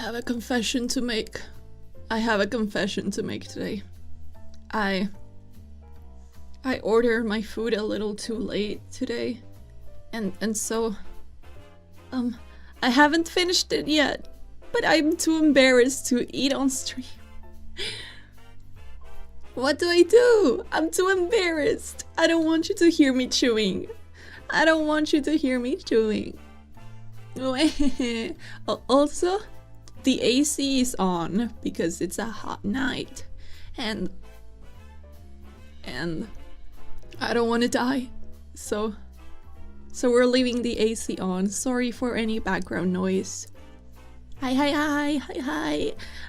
have a confession to make. I have a confession to make today. I ordered my food a little too late today, and so I haven't finished it yet, but I'm too embarrassed to eat on stream. What do I do? I'm too embarrassed. I don't want you to hear me chewing. I don't want you to hear me chewing. Also, the AC is on because it's a hot night, and I don't want to die, so we're leaving the AC on. Sorry for any background noise. Hi.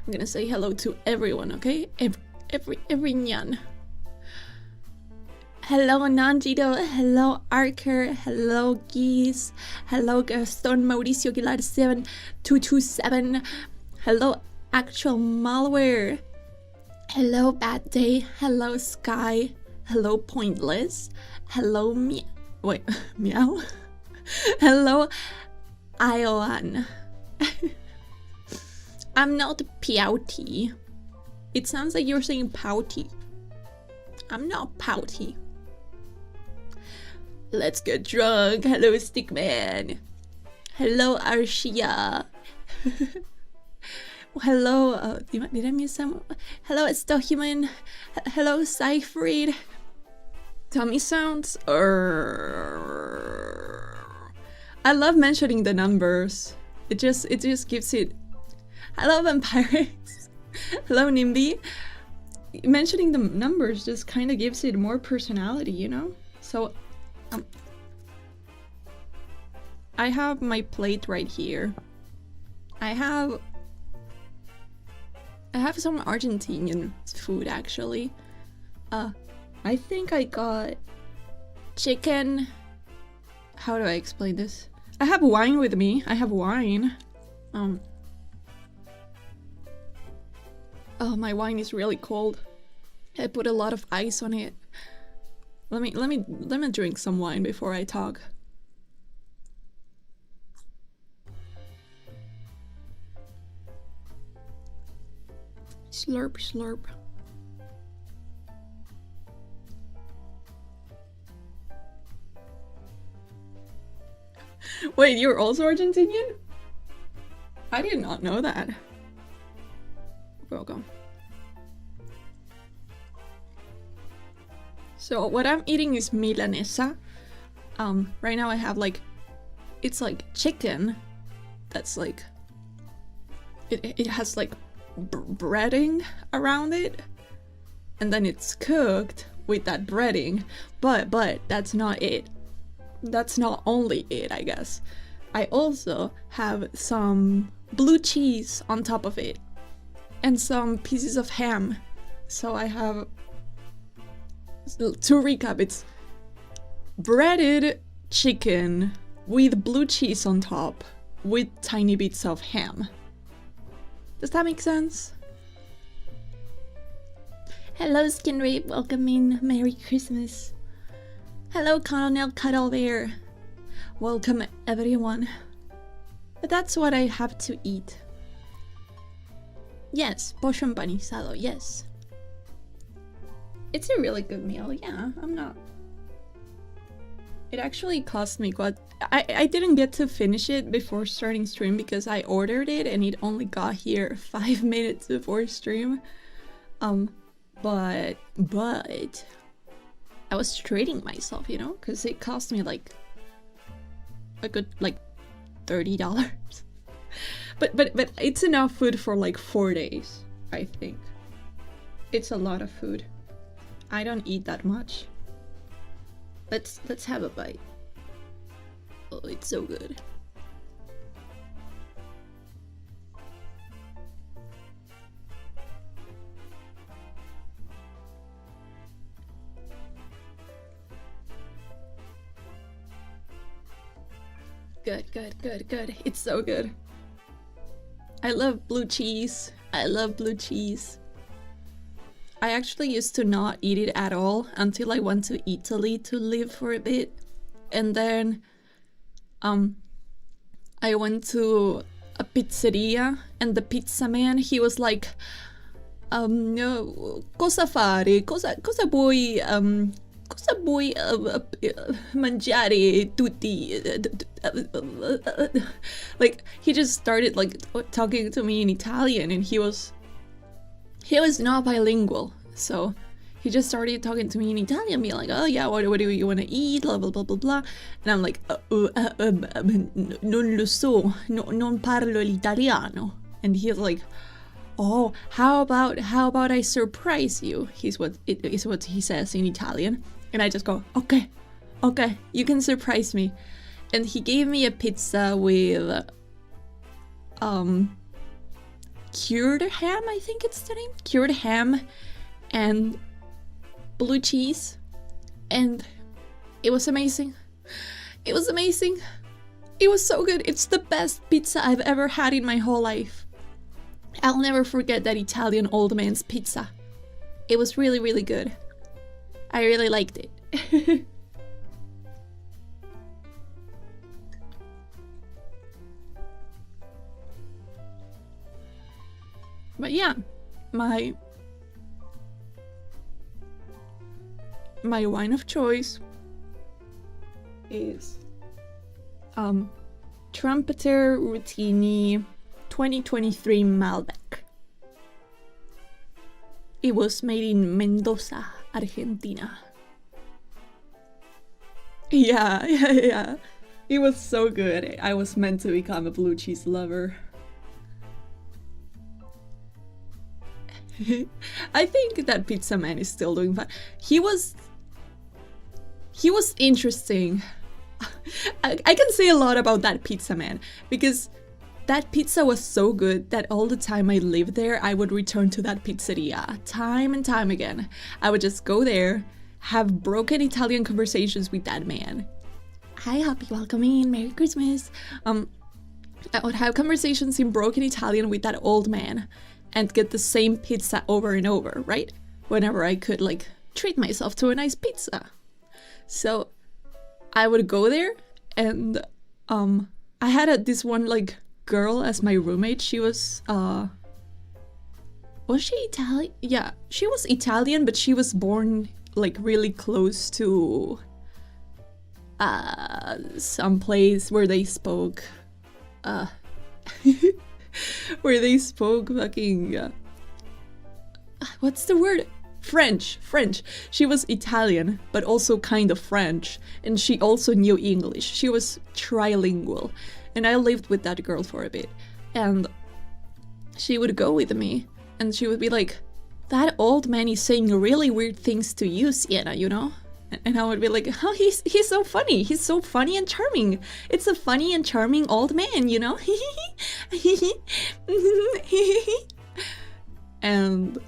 I'm gonna say hello to everyone, okay? Every nyan. Hello Nanjito, hello Archer, hello Geese, hello Gaston Mauricio Aguilar 7227, hello Actual Malware, hello Bad Day, hello Sky, hello Pointless, hello Meow, hello Iowan. I'm not pouty. It sounds like you're saying pouty. I'm not pouty. Let's get drunk. Hello Stickman. Hello Arshia. Hello, did I miss some? Hello Stohuman. Hello Cyfried. Tummy sounds. I love mentioning the numbers. It just gives it. Hello Vampires. Hello Nimby. Mentioning the numbers just kind of gives it more personality, you know? So I have my plate right here. I have some Argentinian food actually. I think I got chicken. How do I explain this? I have wine with me. I have wine. Oh, my wine is really cold. I put a lot of ice on it. Let me drink some wine before I talk. Slurp, slurp. Wait, you're also Argentinian? I did not know that. Welcome. So what I'm eating is milanesa. Right now I have it's like chicken that's like, it has like breading around it, and then it's cooked with that breading, but that's not it. That's not only it, I guess. I also have some blue cheese on top of it and some pieces of ham. So I have, to recap, it's breaded chicken with blue cheese on top with tiny bits of ham. Does that make sense? Hello Skinrape, welcome in. Merry Christmas. Hello Colonel Cuddle Bear. Welcome everyone. But that's what I have to eat. Yes, pollo empanizado, yes. It's a really good meal, yeah, I'm not... It actually cost me quite... I didn't get to finish it before starting stream because I ordered it and it only got here 5 minutes before stream. But I was treating myself, you know, because it cost me like a good $30. But it's enough food for like 4 days, I think. It's a lot of food. I don't eat that much. Let's have a bite. Oh, it's so good. Good. It's so good. I love blue cheese. I love blue cheese. I actually used to not eat it at all until I went to Italy to live for a bit. And then I went to a pizzeria, and the pizza man, he was like, cosa fare? Cosa vuoi mangiare tutti? Like, he just started like talking to me in Italian, and he was not bilingual, so he just started talking to me in Italian, being like, oh yeah, what do you want to eat, blah blah blah blah blah. And I'm like, non lo so, non parlo l'italiano. And he's like, oh, how about I surprise you? Is what he says in Italian. And I just go, okay, you can surprise me. And he gave me a pizza with cured ham, I think it's the name, cured ham and blue cheese, and it was amazing. It was so good. It's the best pizza I've ever had in my whole life. I'll never forget that Italian old man's pizza. It was really, really good. I really liked it. But yeah, my wine of choice is Trumpeter Rutini 2023 Malbec. It was made in Mendoza, Argentina. Yeah. It was so good. I was meant to become a blue cheese lover. I think that pizza man is still doing fine. He was interesting. I can say a lot about that pizza man, because that pizza was so good that all the time I lived there, I would return to that pizzeria time and time again. I would just go there, have broken Italian conversations with that man. Hi, happy welcome in, Merry Christmas. I would have conversations in broken Italian with that old man and get the same pizza over and over, right? Whenever I could, like, treat myself to a nice pizza. So I would go there, and I had this one, like, girl as my roommate. She was she Italian? Yeah, she was Italian, but she was born, like, really close to some place where they spoke fucking what's the word? French. She was Italian, but also kind of French, and she also knew English. She was trilingual, and I lived with that girl for a bit, and she would go with me, and she would be like, that old man is saying really weird things to you, Siena, you know? And I would be like, oh, he's so funny. He's so funny and charming. It's a funny and charming old man, you know? And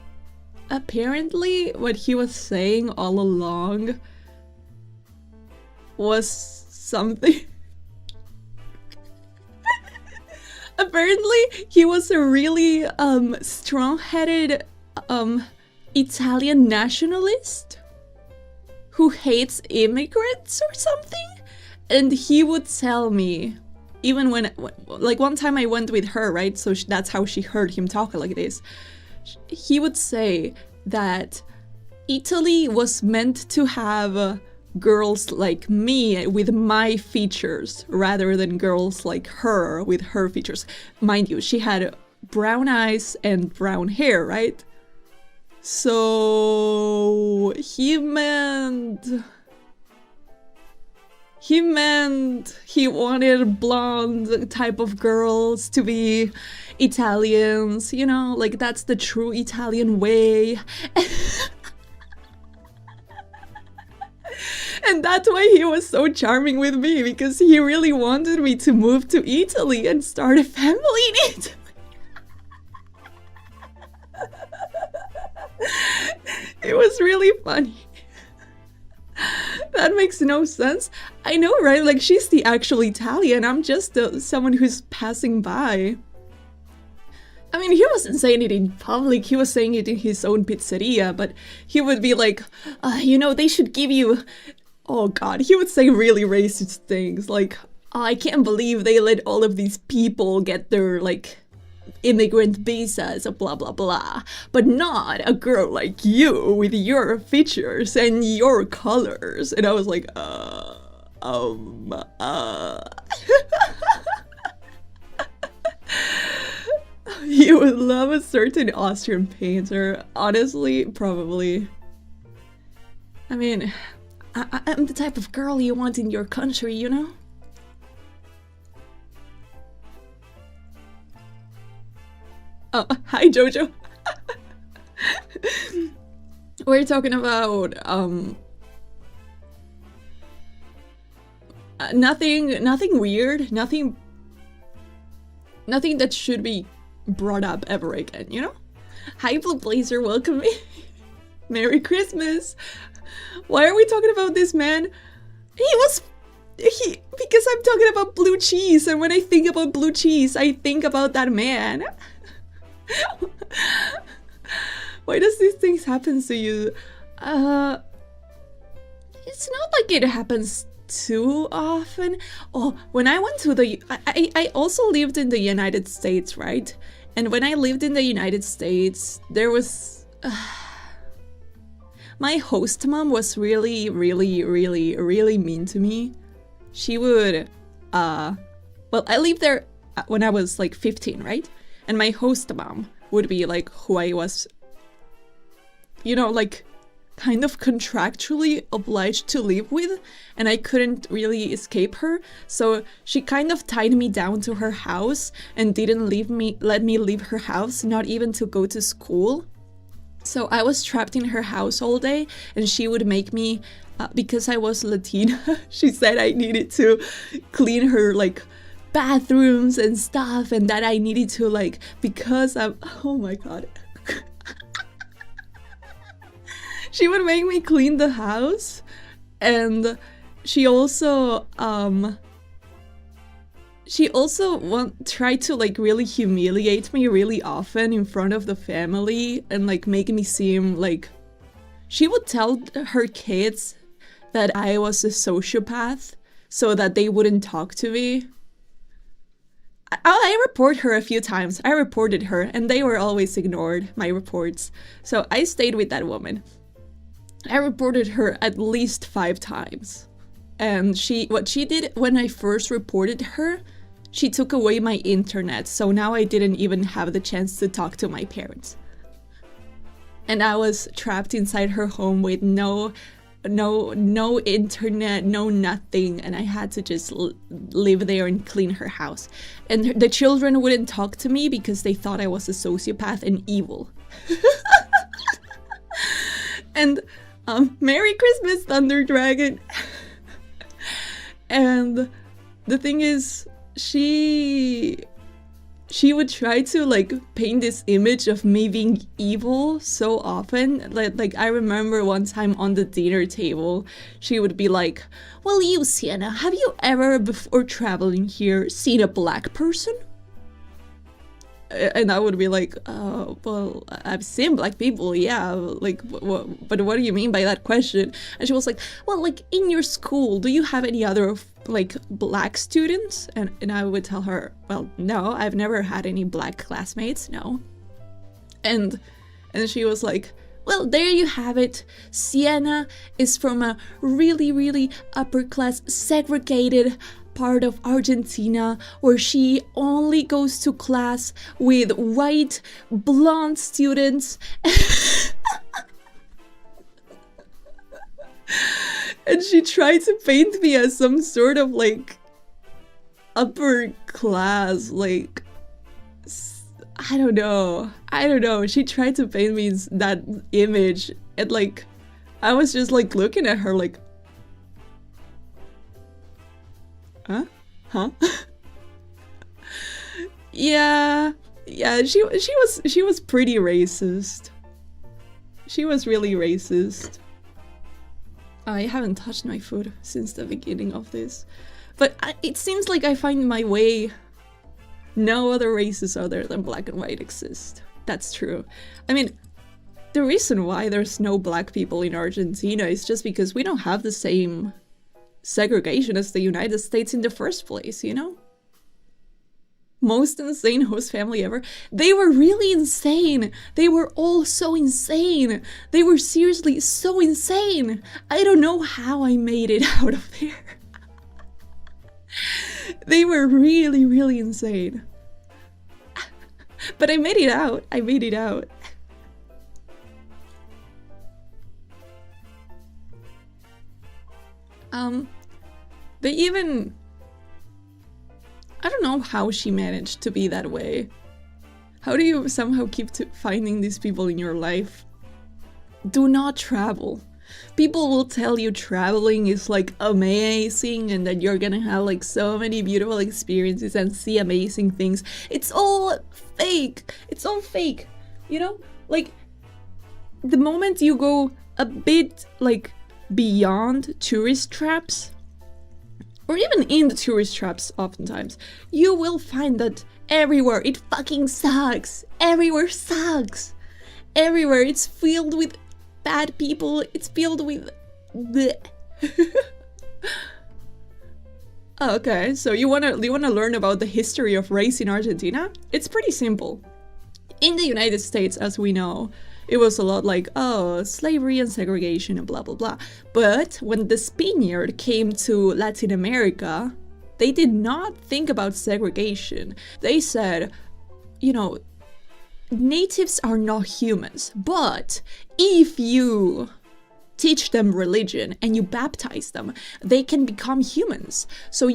apparently what he was saying all along was something. Apparently he was a really strong-headed Italian nationalist who hates immigrants or something. And he would tell me, even when, like, one time I went with her, right? So that's how she heard him talk like this. He would say that Italy was meant to have girls like me with my features rather than girls like her with her features. Mind you, she had brown eyes and brown hair, right? So he meant he wanted blonde type of girls to be Italians, you know, like that's the true Italian way. And that's why he was so charming with me, because he really wanted me to move to Italy and start a family in Italy. It was really funny. That makes no sense. I know, right? Like, she's the actual Italian. I'm just someone who's passing by. I mean, he wasn't saying it in public. He was saying it in his own pizzeria, but he would be like, you know, they should give you... Oh god, he would say really racist things, like, oh, I can't believe they let all of these people get their, like, immigrant visas, blah blah blah, but not a girl like you with your features and your colors. And I was like, You would love a certain Austrian painter. Honestly, probably. I mean, I'm the type of girl you want in your country, you know? Oh, hi Jojo. We're talking about nothing weird, nothing that should be brought up ever again, you know? Hi Blue Blazer, welcome me. Merry Christmas. Why are we talking about this man? Because I'm talking about blue cheese, and when I think about blue cheese, I think about that man. Why does these things happen to you? It's not like it happens too often. Oh, when I went to I also lived in the United States, right? And when I lived in the United States, there was my host mom was really mean to me. She would well, I lived there when I was like 15, right? And my host mom would be like who I was, you know, like kind of contractually obliged to live with, and I couldn't really escape her. So she kind of tied me down to her house and didn't let me leave her house, not even to go to school. So I was trapped in her house all day, and she would make me, because I was Latina, she said I needed to clean her like bathrooms and stuff, and that I needed to like, because I'm, oh my god. She would make me clean the house, and she also tried to like really humiliate me really often in front of the family, and like make me seem like, she would tell her kids that I was a sociopath so that they wouldn't talk to me. I report her a few times. I reported her, and they were always ignored, my reports. So I stayed with that woman. I reported her at least 5 times. And what she did when I first reported her, she took away my internet, so now I didn't even have the chance to talk to my parents. And I was trapped inside her home with no internet, no nothing, and I had to just live there and clean her house. And the children wouldn't talk to me because they thought I was a sociopath and evil. And Merry Christmas, Thunder Dragon. And the thing is, she would try to like paint this image of me being evil so often. Like I remember one time on the dinner table, she would be like, well, you, Siena, have you ever before traveling here seen a black person? And I would be like, well, I've seen black people, yeah, like, but what do you mean by that question? And she was like, well, like, in your school, do you have any other, like, black students? And I would tell her, well, no, I've never had any black classmates, no. And she was like, well, there you have it. Siena is from a really upper class, segregated part of Argentina, where she only goes to class with white blonde students. And she tried to paint me as some sort of like upper class, like, I don't know, she tried to paint me that image, and like I was just like looking at her like, huh? Yeah, she was pretty racist. She was really racist. I haven't touched my food since the beginning of this, but it seems like I find my way. No other races other than black and white exist. That's true. I mean, the reason why there's no black people in Argentina is just because we don't have the same segregation as the United States in the first place, you know? Most insane host family ever. They were really insane. They were all so insane. They were seriously so insane. I don't know how I made it out of there. They were really, really insane. But I made it out. I made it out. They even... I don't know how she managed to be that way. How do you somehow keep finding these people in your life? Do not travel. People will tell you traveling is like amazing and that you're gonna have like so many beautiful experiences and see amazing things. It's all fake. It's all fake. You know? Like, the moment you go a bit like beyond tourist traps, or even in the tourist traps oftentimes, you will find that everywhere it fucking sucks. Everywhere sucks. Everywhere it's filled with bad people. It's filled with bleh. Okay, so you wanna learn about the history of race in Argentina? It's pretty simple. In the United States, as we know, it was a lot like, oh, slavery and segregation and blah, blah, blah. But when the Spaniard came to Latin America, they did not think about segregation. They said, you know, natives are not humans, but if you teach them religion and you baptize them, they can become humans. So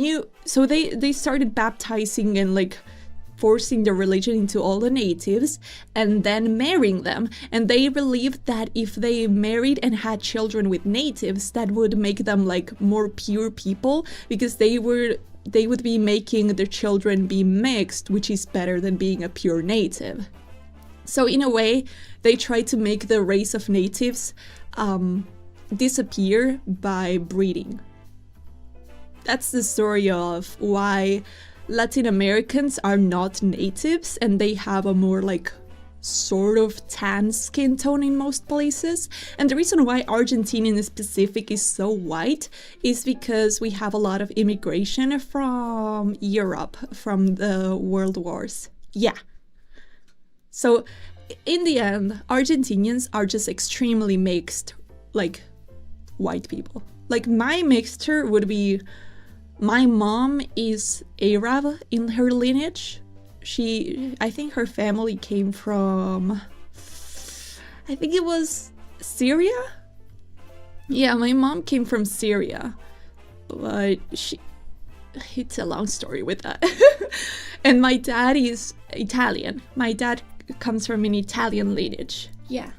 they started baptizing and like forcing the religion into all the natives and then marrying them. And they believed that if they married and had children with natives, that would make them like more pure people, because they would be making their children be mixed, which is better than being a pure native. So in a way, they tried to make the race of natives disappear by breeding. That's the story of why Latin Americans are not natives and they have a more like sort of tan skin tone in most places. And the reason why Argentina in specific is so white is because we have a lot of immigration from Europe, from the world wars. Yeah. So in the end, Argentinians are just extremely mixed, like white people. Like my mixture would be, my mom is Arab in her lineage. I think her family came from, I think it was Syria? Yeah, my mom came from Syria, but it's a long story with that. And my dad is Italian. My dad comes from an Italian lineage. Yeah.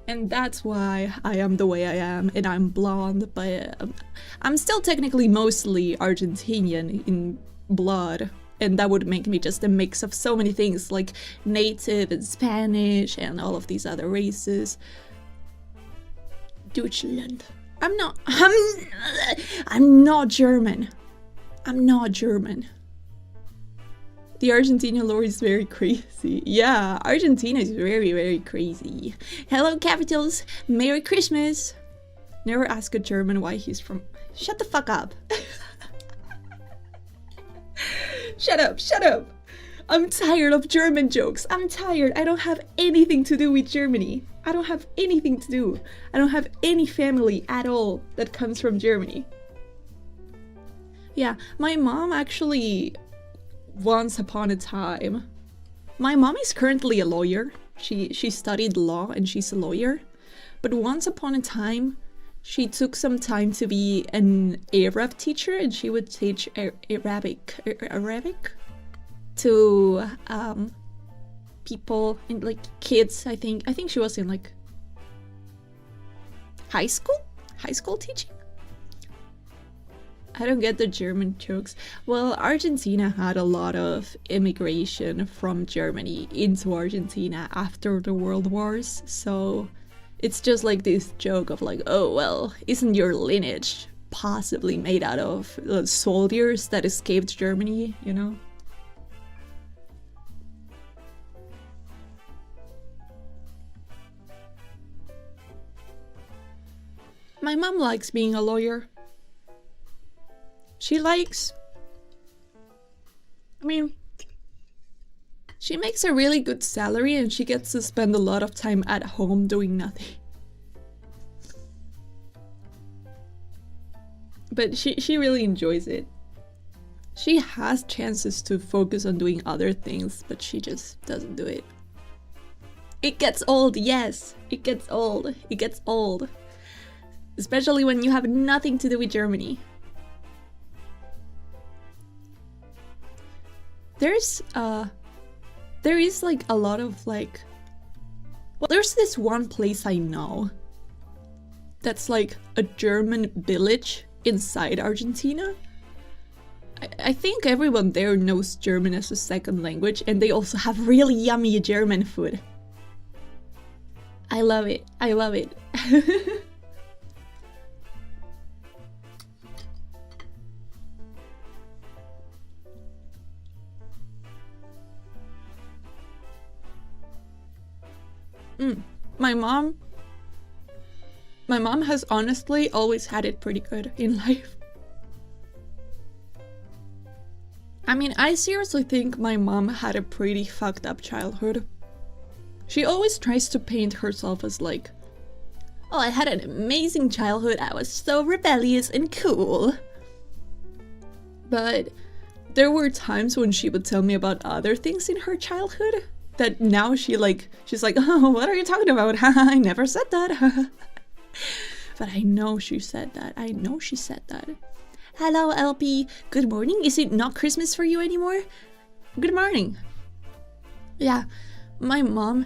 And that's why I am the way I am, and I'm blonde, but I'm still technically mostly Argentinian in blood, and that would make me just a mix of so many things, like native and Spanish and all of these other races. Deutschland. I'm not German. I'm not German. The Argentinian lore is very crazy. Yeah, Argentina is very, very crazy. Hello, capitals. Merry Christmas. Never ask a German why he's from... Shut the fuck up. Shut up, shut up. I'm tired of German jokes. I'm tired. I don't have anything to do with Germany. I don't have anything to do. I don't have any family at all that comes from Germany. Yeah, my mom actually... Once upon a time, my mom is currently a lawyer. She studied law and she's a lawyer. But once upon a time, she took some time to be an Arab teacher, and she would teach Arabic to people, in like kids. I think she was in like high school teaching. I don't get the German jokes. Well, Argentina had a lot of immigration from Germany into Argentina after the World Wars, so it's just like this joke of like, oh well, isn't your lineage possibly made out of soldiers that escaped Germany, you know? My mom likes being a lawyer. She likes... I mean... She makes a really good salary and she gets to spend a lot of time at home doing nothing. But she really enjoys it. She has chances to focus on doing other things, but she just doesn't do it. It gets old, yes! It gets old. It gets old. Especially when you have nothing to do with Germany. There is like a lot of like... Well, there's this one place I know that's like a German village inside Argentina. I think everyone there knows German as a second language, and they also have really yummy German food. I love it. I love it. My mom has honestly always had it pretty good in life. I mean, I seriously think my mom had a pretty fucked up childhood. She always tries to paint herself as like, oh, I had an amazing childhood, I was so rebellious and cool. But there were times when she would tell me about other things in her childhood that now she's like, oh, what are you talking about? I never said that. But I know she said that. I know she said that. Hello, LP. Good morning. Is it not Christmas for you anymore? Good morning. Yeah, my mom,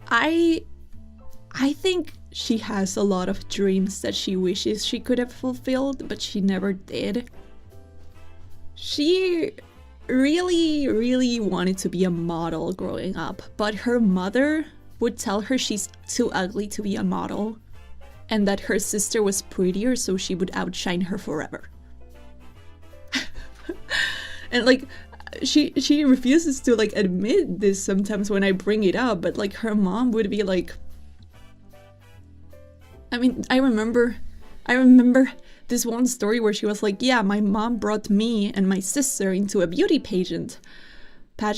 I think she has a lot of dreams that she wishes she could have fulfilled, but she never did. She really wanted to be a model growing up, but her mother would tell her she's too ugly to be a model, and that her sister was prettier, so she would outshine her forever. And like, she refuses to like admit this sometimes when I bring it up, but like her mom would be like, I mean, I remember this one story where she was like, yeah, my mom brought me and my sister into a beauty pageant. A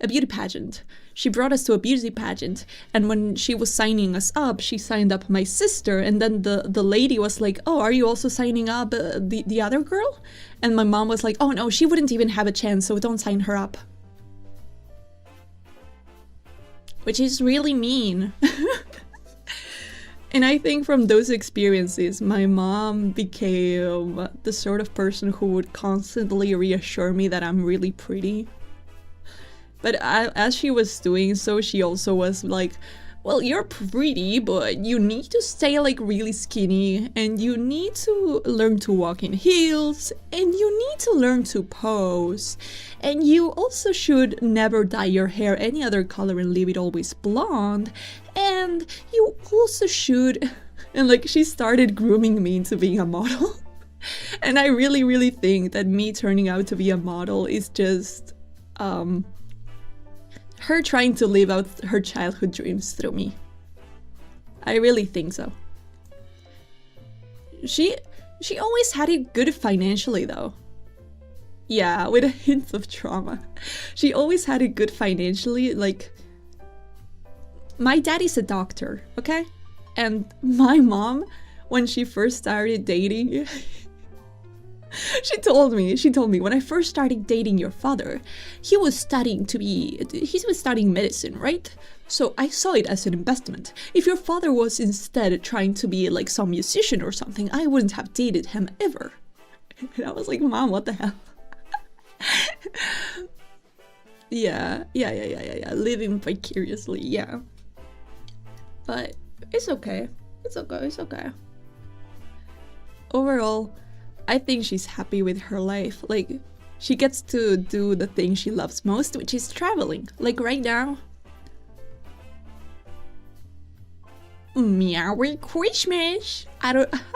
beauty pageant. She brought us to a beauty pageant, and when she was signing us up, she signed up my sister, and then the lady was like, oh, are you also signing up the other girl? And my mom was like, oh no, she wouldn't even have a chance, so don't sign her up. Which is really mean. And I think from those experiences, my mom became the sort of person who would constantly reassure me that I'm really pretty. But as she was doing so, she also was like, well, you're pretty, but you need to stay like really skinny, and you need to learn to walk in heels, and you need to learn to pose, and you also should never dye your hair any other color and leave it always blonde, and you also should... And like, she started grooming me into being a model. And I really think that me turning out to be a model is just her trying to live out her childhood dreams through me. I really think so. She always had it good financially though. Yeah, with a hint of trauma. She always had it good financially, like... My daddy's a doctor, okay? And my mom, when she first started dating... She told me, when I first started dating your father, he was studying medicine, right? So I saw it as an investment. If your father was instead trying to be like some musician or something, I wouldn't have dated him ever. And I was like, Mom, what the hell? Yeah, living vicariously, yeah. But it's okay. It's okay. Overall, I think she's happy with her life. Like, she gets to do the thing she loves most, which is traveling. Like right now. Merry Christmas! I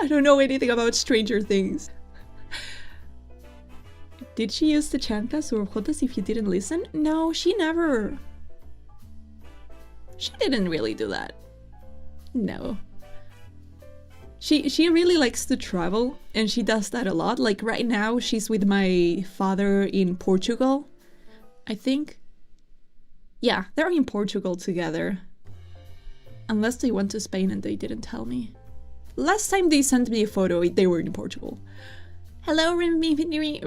don't know anything about Stranger Things. Did she use the chanclas or jotas if you didn't listen? No, she never. She didn't really do that. No. She really likes to travel, and she does that a lot. Like right now, she's with my father in Portugal, I think. Yeah, they're in Portugal together. Unless they went to Spain and they didn't tell me. Last time they sent me a photo, they were in Portugal. Hello, femurines.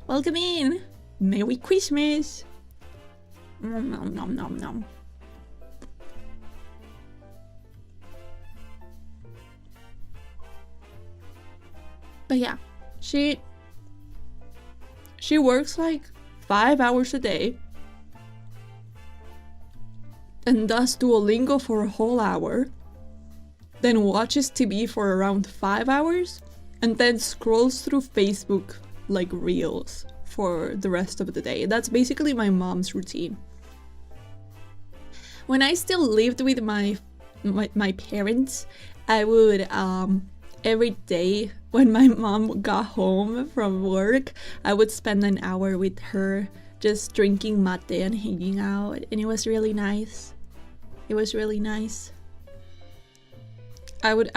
Welcome in. Merry Christmas. Nom nom nom nom nom. But yeah, she works like 5 hours a day and does Duolingo for a whole hour, then watches TV for around 5 hours, and then scrolls through Facebook like reels for the rest of the day. That's basically my mom's routine. When I still lived with my parents, I would every day when my mom got home from work, I would spend an hour with her just drinking mate and hanging out, and it was really nice. It was really nice. I would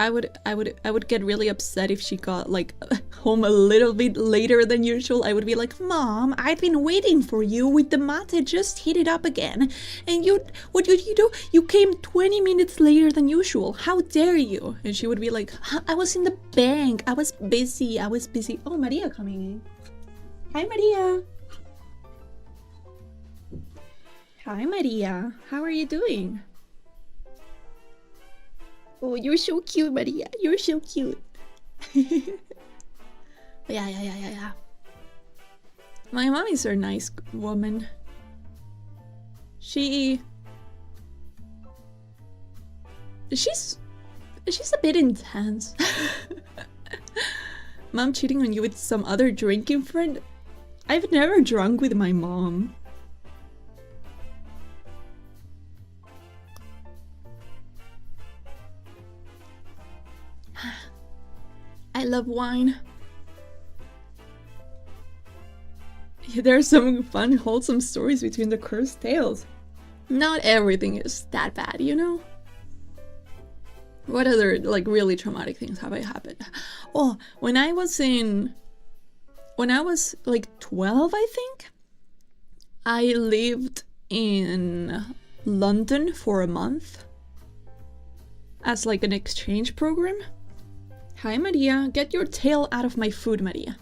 get really upset if she got like home a little bit later than usual. I would be like, Mom, I've been waiting for you with the mate just heated up again, and what did you do? You came 20 minutes later than usual. How dare you? And she would be like, I was in the bank. I was busy. Oh, Maria coming in. Hi, Maria. Hi, Maria. How are you doing? Oh, you're so cute, Maria. You're so cute. Yeah. My mom is a nice woman. She's a bit intense. Mom cheating on you with some other drinking friend? I've never drunk with my mom. I love wine. There's some fun, wholesome stories between the cursed tales. Not everything is that bad, you know? What other, like, really traumatic things have happened? Oh, when I was like 12, I think, I lived in London for a month as like an exchange program. Hi, Maria. Get your tail out of my food, Maria.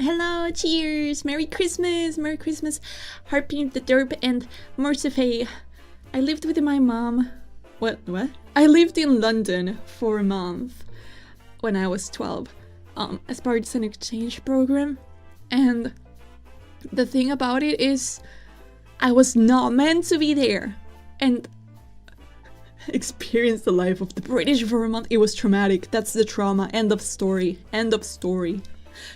Hello, cheers. Merry Christmas. Merry Christmas. Harping the Derp and Mercify. I lived with my mom. What? I lived in London for a month when I was 12 as part of an exchange program. And the thing about it is I was not meant to be there. And experienced the life of the British for a month. It was traumatic. That's the trauma. End of story. End of story.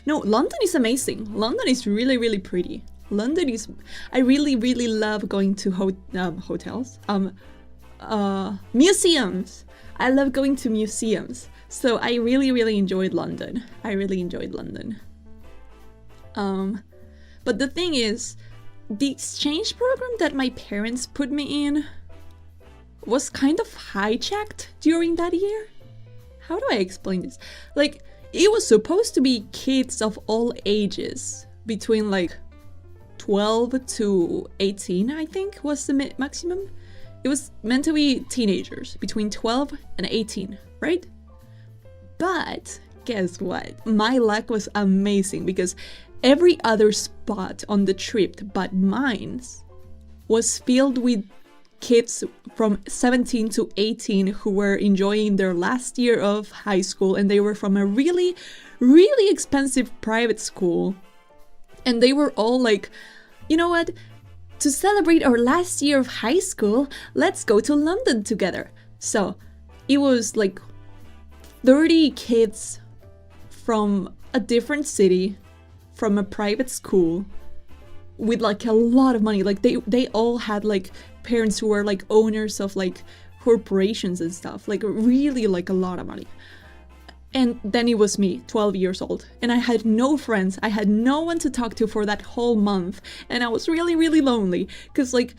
No, London is amazing. London is really, really pretty. London is... I really, really love going to hotels. Museums. I love going to museums. So I really, really enjoyed London. But the thing is, the exchange program that my parents put me in was kind of hijacked during that year. How do I explain this? Like, it was supposed to be kids of all ages, between like 12 to 18, I think was the maximum. It was meant to be teenagers, between 12 and 18, right? But guess what? My luck was amazing because every other spot on the trip but mine's was filled with kids from 17 to 18 who were enjoying their last year of high school, and they were from a really, really expensive private school. And they were all like, you know what? To celebrate our last year of high school, let's go to London together. So it was like 30 kids from a different city, from a private school, with like a lot of money. Like they all had like parents who were like owners of like corporations and stuff, like really like a lot of money. And then it was me, 12 years old, and I had no friends. I had no one to talk to for that whole month, and I was really, really lonely because like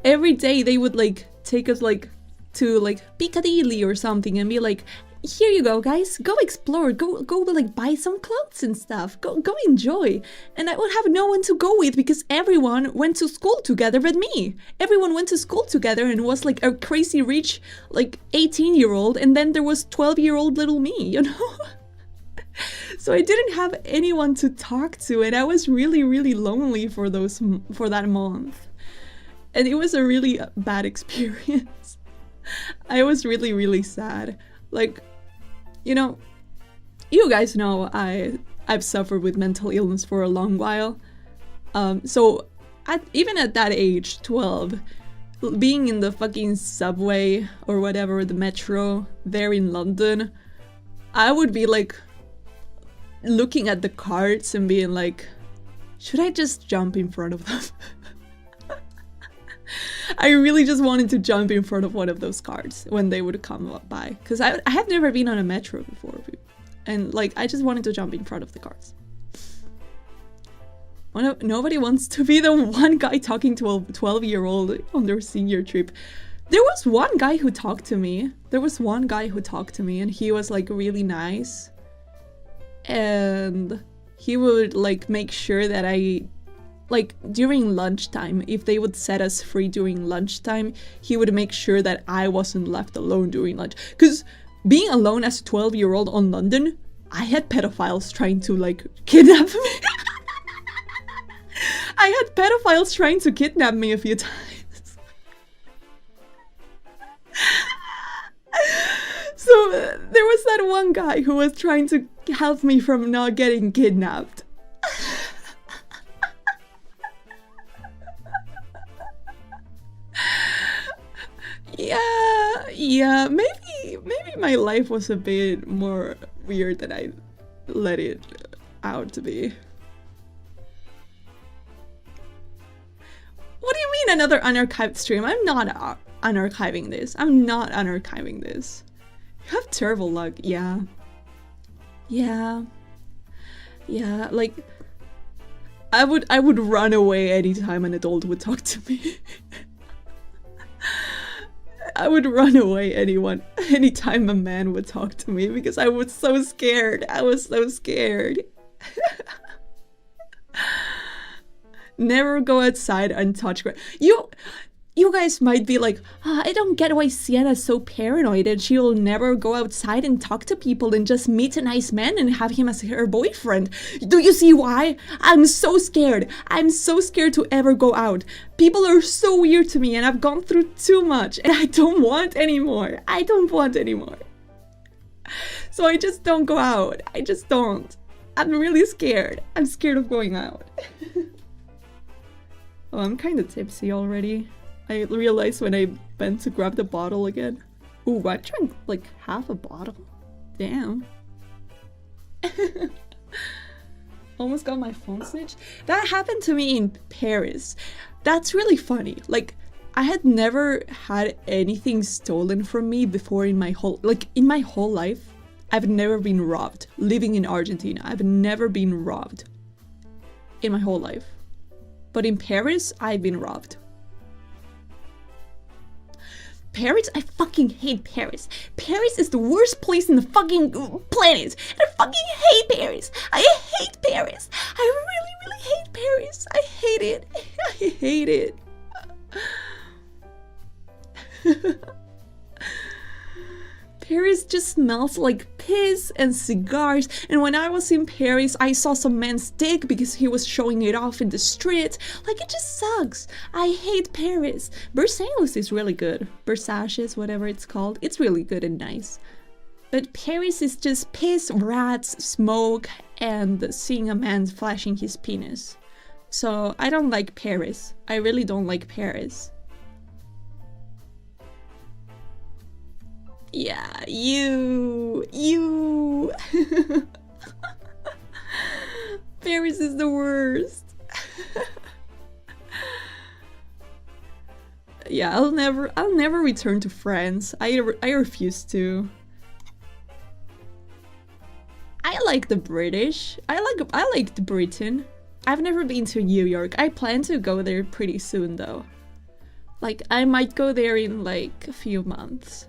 every day they would like take us like to like Piccadilly or something and be like, here you go, guys, go explore, go like buy some clothes and stuff, go enjoy. And I would have no one to go with because everyone went to school together but me. Everyone went to school together and was like a crazy rich like 18-year-old, and then there was 12-year-old little me, you know? So I didn't have anyone to talk to, and I was really, really lonely for that month. And it was a really bad experience. I was really, really sad. Like, you know, you guys know I've suffered with mental illness for a long while. So even at that age, 12, being in the fucking subway or whatever, the metro there in London, I would be like looking at the carts and being like, should I just jump in front of them? I really just wanted to jump in front of one of those cars when they would come up by, because I have never been on a metro before, and like I just wanted to jump in front of the cars. Nobody wants to be the one guy talking to a 12-year-old on their senior trip. There was one guy who talked to me. And he was like really nice, and he would like make sure that like during lunchtime, if they would set us free during lunchtime, he would make sure that I wasn't left alone during lunch. Because being alone as a 12-year-old on London, I had pedophiles trying to like kidnap me. I had pedophiles trying to kidnap me a few times. So there was that one guy who was trying to help me from not getting kidnapped. Yeah, maybe my life was a bit more weird than I let it out to be. What do you mean another unarchived stream? I'm not unarchiving this. You have terrible luck. Yeah, like I would run away anytime an adult would talk to me. I would run away anytime a man would talk to me because I was so scared. Never go outside untouched. You guys might be like, I don't get why Siena is so paranoid and she'll never go outside and talk to people and just meet a nice man and have him as her boyfriend. Do you see why? I'm so scared. I'm so scared to ever go out. People are so weird to me and I've gone through too much and I don't want anymore. So I just don't go out. I just don't. I'm really scared. I'm scared of going out. Oh, I'm kind of tipsy already. I realized when I bent to grab the bottle again. Ooh, I drank like half a bottle. Damn. Almost got my phone snitched. That happened to me in Paris. That's really funny. Like, I had never had anything stolen from me before in my whole life. I've never been robbed. Living in Argentina, I've never been robbed in my whole life. But in Paris, I've been robbed. Paris? I fucking hate Paris. Paris is the worst place in the fucking planet. And I fucking hate Paris. I hate Paris. I really, really hate Paris. I hate it. Paris just smells like piss and cigars, and when I was in Paris I saw some man's dick because he was showing it off in the street. Like, it just sucks. I hate Paris. Versailles is really good. Versailles, whatever it's called. It's really good and nice. But Paris is just piss, rats, smoke, and seeing a man flashing his penis. So I don't like Paris. I really don't like Paris. Yeah, you. Paris is the worst. Yeah, I'll never return to France. I refuse to. I like the British. I liked Britain. I've never been to New York. I plan to go there pretty soon though. Like, I might go there in like a few months.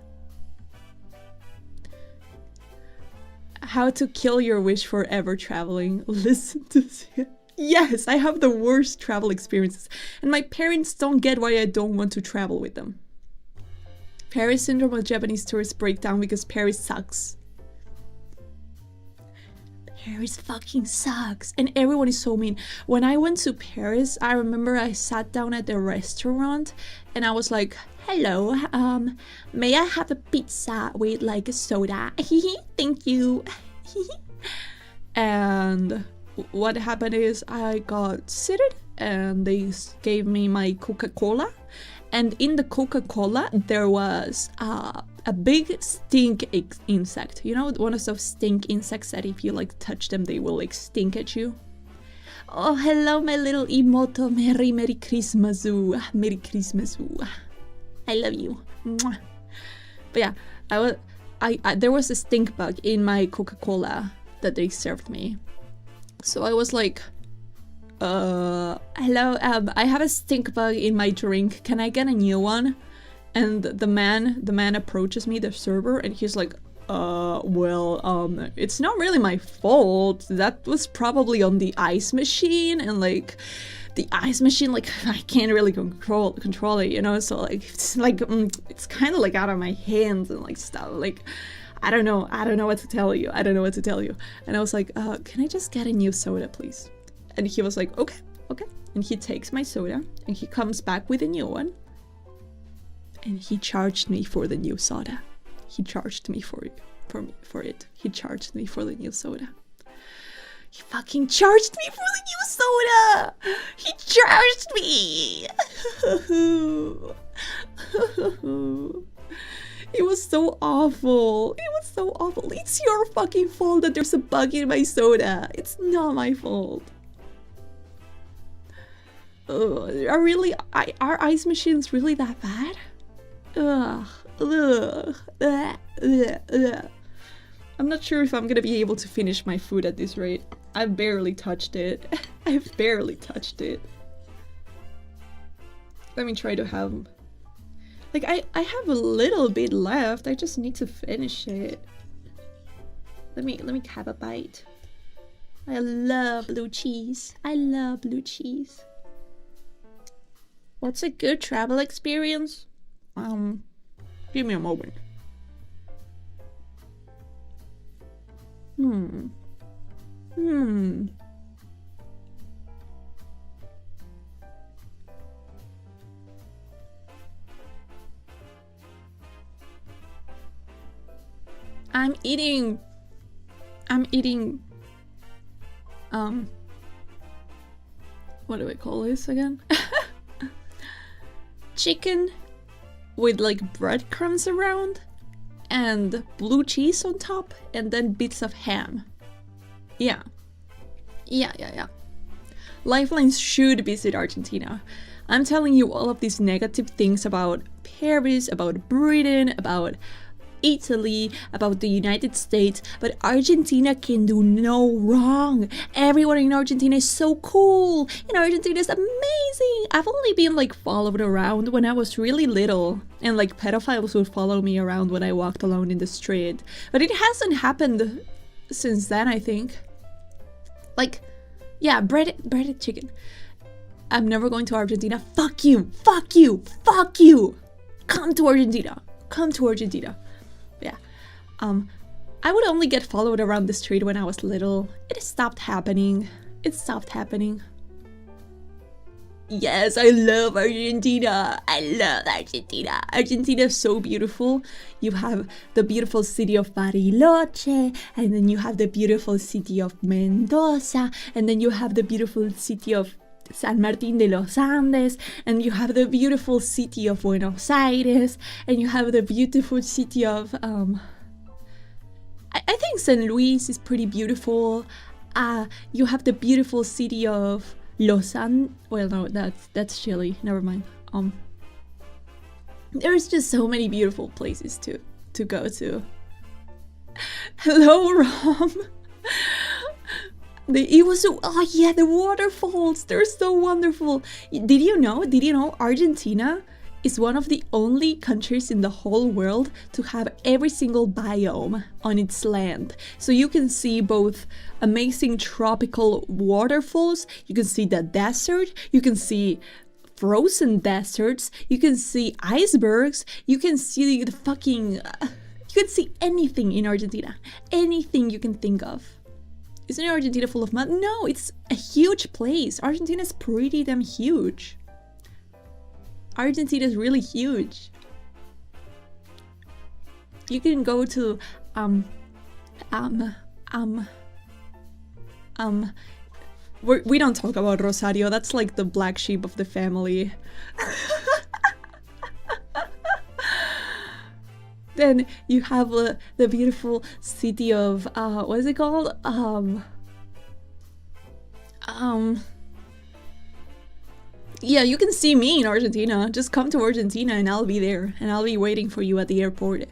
How to kill your wish for ever traveling. Listen to Siena. Yes, I have the worst travel experiences. And my parents don't get why I don't want to travel with them. Paris syndrome of Japanese tourists break down because Paris sucks. Paris fucking sucks. And everyone is so mean. When I went to Paris, I remember I sat down at the restaurant and I was like, hello, may I have a pizza with like a soda? Thank you. And what happened is I got seated and they gave me my Coca-Cola. And in the Coca-Cola, there was a big stink insect. You know, one of those stink insects that if you like touch them, they will like stink at you. Oh, hello, my little emoto. Merry Christmas. Merry Christmas. I love you. Mwah. But yeah, there was a stink bug in my Coca-Cola that they served me. So I was like, hello, I have a stink bug in my drink. Can I get a new one? And the man approaches me, the server, and he's like, it's not really my fault. That was probably on the ice machine, and like the ice machine, like I can't really control it, you know? So like it's like it's kind of like out of my hands and like stuff. Like I don't know what to tell you. And I was like, can I just get a new soda, please? And he was like, okay. And he takes my soda and he comes back with a new one. And he charged me for the new soda. He charged me for it. He charged me for the new soda. He fucking charged me for the new soda! He charged me! It was so awful. It's your fucking fault that there's a bug in my soda. It's not my fault. Are ice machines really that bad? I'm not sure if I'm gonna be able to finish my food at this rate. I've barely touched it. Let me try to have... Like, I have a little bit left. I just need to finish it. Let me have a bite. I love blue cheese. What's a good travel experience? Give me a moment. I'm eating what do I call this again? Chicken with like breadcrumbs around and blue cheese on top and then bits of ham. Yeah. Lifelines should visit Argentina. I'm telling you all of these negative things about Paris, about Britain, about Italy, about the United States, but Argentina can do no wrong. Everyone in Argentina is so cool, and Argentina is amazing. I've only been like followed around when I was really little, and like pedophiles would follow me around when I walked alone in the street, but it hasn't happened since then, I think. Like, yeah, breaded chicken. I'm never going to Argentina. Fuck you. Come to Argentina. Yeah. I would only get followed around the street when I was little. It stopped happening. Yes, I love Argentina. Argentina is so beautiful. You have the beautiful city of Bariloche, and then you have the beautiful city of Mendoza, and then you have the beautiful city of San Martín de los Andes, and you have the beautiful city of Buenos Aires, and you have the beautiful city of I think San Luis is pretty beautiful. You have the beautiful city of Lausanne. Well, no, that's Chile. Never mind. There's just so many beautiful places to go to. Hello, Rom. The waterfalls, they're so wonderful. Did you know Argentina is one of the only countries in the whole world to have every single biome on its land. So you can see both amazing tropical waterfalls, you can see the desert, you can see frozen deserts, you can see icebergs, you can see the fucking... you can see anything in Argentina. Anything you can think of. Isn't Argentina full of mud? No, it's a huge place. Argentina is pretty damn huge. Argentina is really huge. You can go to we don't talk about Rosario. That's like the black sheep of the family. Then you have the beautiful city of what is it called? Yeah, you can see me in Argentina. Just come to Argentina and I'll be there. And I'll be waiting for you at the airport.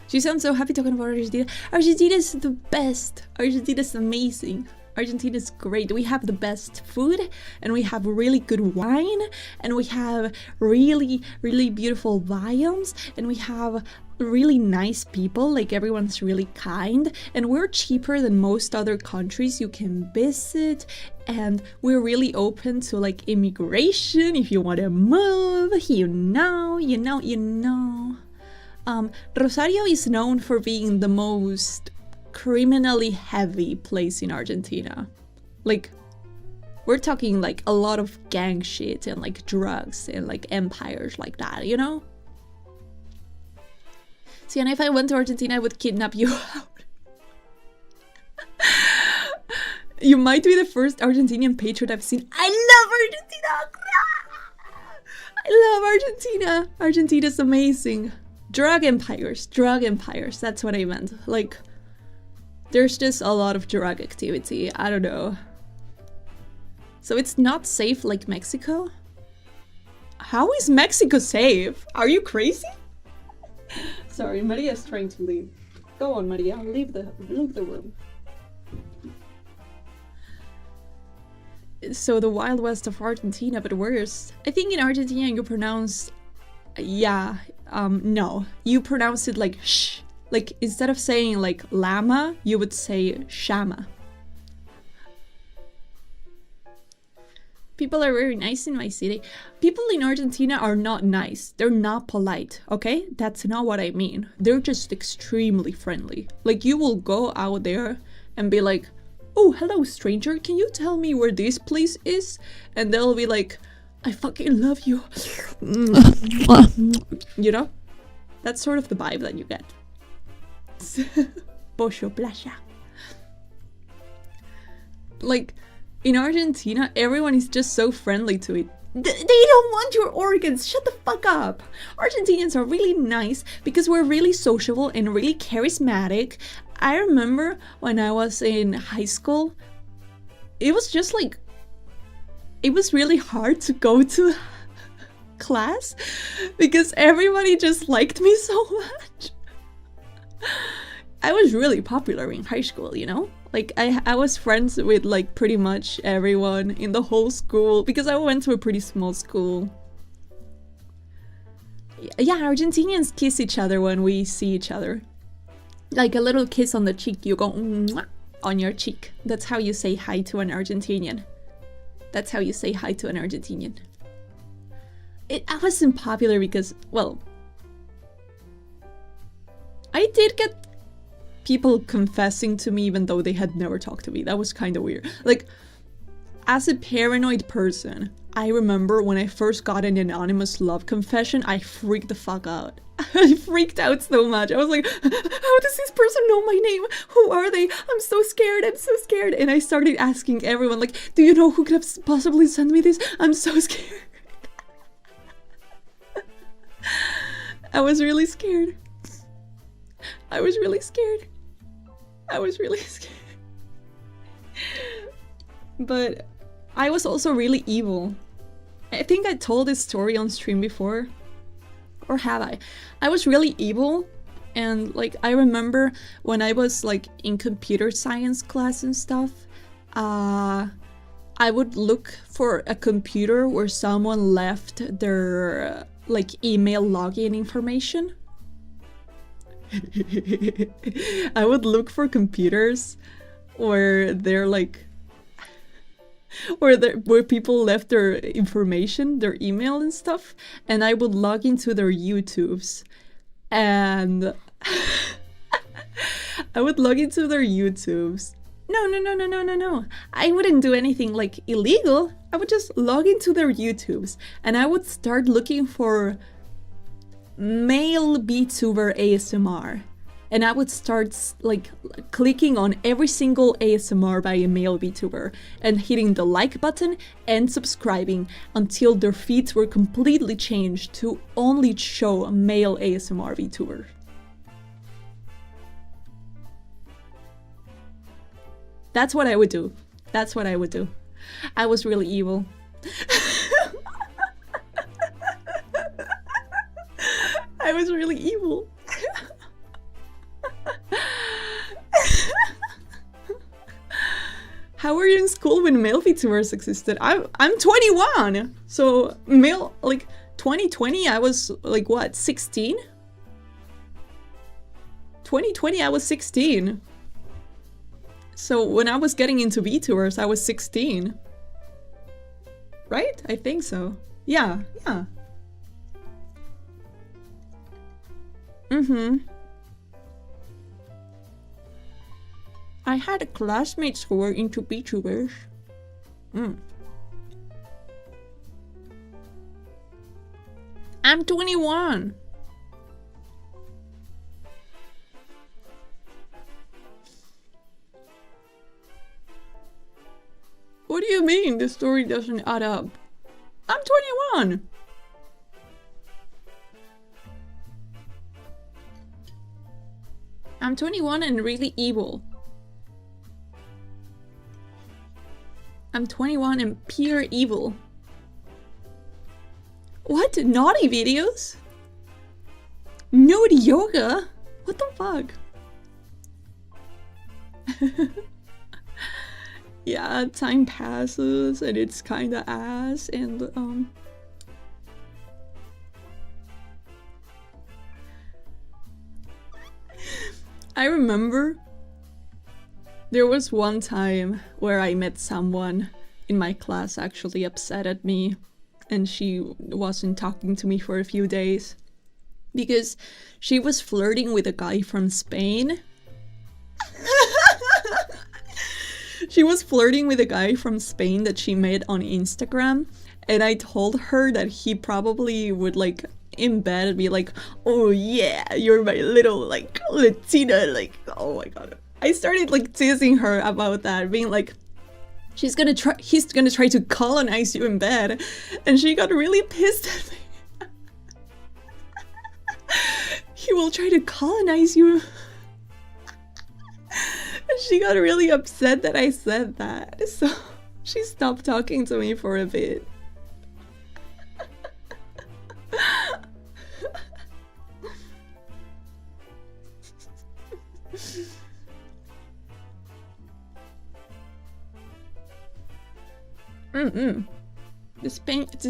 She sounds so happy talking about Argentina. Argentina is the best. Argentina is amazing. Argentina is great. We have the best food. And we have really good wine. And we have really, really beautiful biomes. And we have really nice people. Like, everyone's really kind. And we're cheaper than most other countries you can visit. And we're really open to like immigration. If you want to move, you know. Rosario is known for being the most criminally heavy place in Argentina. Like, we're talking like a lot of gang shit and like drugs and like empires like that, you know? Siena, if I went to Argentina, I would kidnap you out. You might be the first Argentinian patriot I've seen. I love Argentina! I love Argentina! Argentina's amazing. Drug empires, that's what I meant. Like, there's just a lot of drug activity, I don't know. So it's not safe like Mexico? How is Mexico safe? Are you crazy? Sorry, Maria's trying to leave. Go on, Maria, leave the room. So the Wild West of Argentina, but worse. I think in Argentina you pronounce... no. You pronounce it like sh. Like, instead of saying like llama, you would say shama. People are very nice in my city. People in Argentina are not nice. They're not polite, okay? That's not what I mean. They're just extremely friendly. Like, you will go out there and be like, oh, hello, stranger. Can you tell me where this place is? And they'll be like, I fucking love you. You know? That's sort of the vibe that you get. Pollo playa. Like, in Argentina, everyone is just so friendly to it. They don't want your organs. Shut the fuck up. Argentinians are really nice because we're really sociable and really charismatic. I remember when I was in high school, it was just like, it was really hard to go to class because everybody just liked me so much. I was really popular in high school, you know? Like, I was friends with like pretty much everyone in the whole school because I went to a pretty small school. Yeah, Argentinians kiss each other when we see each other. Like a little kiss on the cheek, you go mwah, on your cheek. That's how you say hi to an Argentinian. That's how you say hi to an Argentinian. I wasn't popular because, well, I did get people confessing to me even though they had never talked to me. That was kind of weird. Like, as a paranoid person, I remember when I first got an anonymous love confession, I freaked the fuck out. I freaked out so much. I was like, how does this person know my name? Who are they? I'm so scared. I'm so scared. And I started asking everyone, like, do you know who could have possibly sent me this? I'm so scared. I was really scared. I was really scared. But I was also really evil. I think I told this story on stream before. Or have I? I was really evil. And like, I remember when I was like in computer science class and stuff, I would look for a computer where someone left their like email login information. I would look for computers where they're like where people left their information, their email and stuff, and I would log into their YouTubes and I would log into their YouTubes. No. I wouldn't do anything like illegal. I would just log into their YouTubes and I would start looking for male Vtuber ASMR. And I would start like clicking on every single ASMR by a male Vtuber and hitting the like button and subscribing until their feeds were completely changed to only show a male ASMR Vtuber. That's what I would do. That's what I would do. I was really evil. I was really evil. How were you in school when male VTubers existed? I'm 21, so male, like 2020 I was like what, 16? 2020 I was 16. So when I was getting into VTubers I was 16. Right? I think so. Yeah. I had classmates who were into VTubers. I'm 21. What do you mean the story doesn't add up? I'm 21. I'm 21 and really evil. I'm 21 and pure evil. What? Naughty videos? Nude yoga? What the fuck? Yeah, time passes and it's kinda ass and I remember there was one time where I met someone in my class actually upset at me and she wasn't talking to me for a few days because she was flirting with a guy from Spain. She was flirting with a guy from Spain that she met on Instagram and I told her that he probably would like in bed be like, oh yeah, you're my little like Latina, like oh my god. I started like teasing her about that, being like, he's gonna try to colonize you in bed, and she got really pissed at me. He will try to colonize you. And she got really upset that I said that, so she stopped talking to me for a bit. The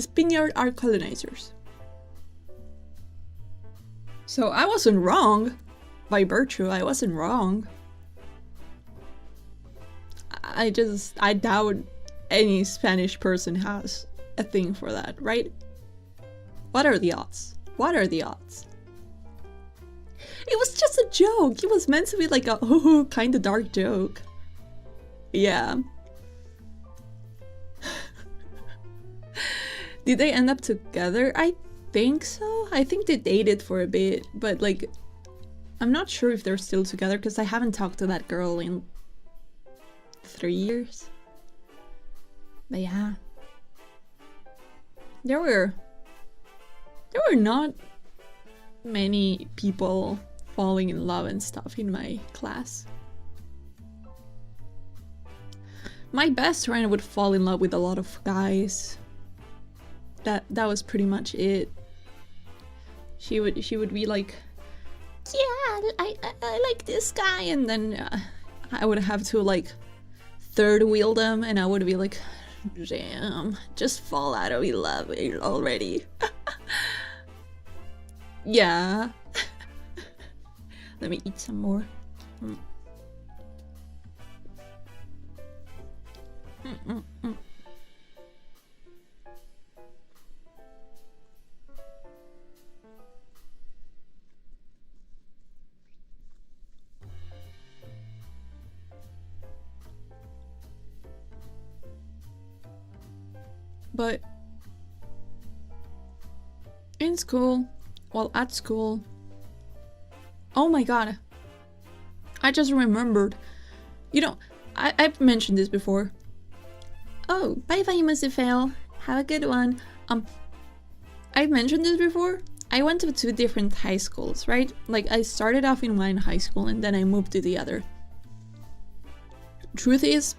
Spaniards are colonizers. So I wasn't wrong. By virtue, I wasn't wrong. I doubt any Spanish person has a thing for that, right? What are the odds? What are the odds? It was just a joke. It was meant to be like a kind of dark joke. Yeah. Did they end up together? I think so. I think they dated for a bit, but like, I'm not sure if they're still together because I haven't talked to that girl in 3 years. But yeah. There were not many people falling in love and stuff in my class. My best friend would fall in love with a lot of guys. That was pretty much it. She would be like, yeah, I like this guy, and then I would have to like third wheel them, and I would be like, damn, just fall out of love already. Yeah. Let me eat some more. But in school, well, at school, oh my god, I just remembered. You know, I've mentioned this before. Oh, bye bye, Musifel. Have a good one. I've mentioned this before. I went to 2 different high schools, right? Like, I started off in one high school and then I moved to the other. Truth is,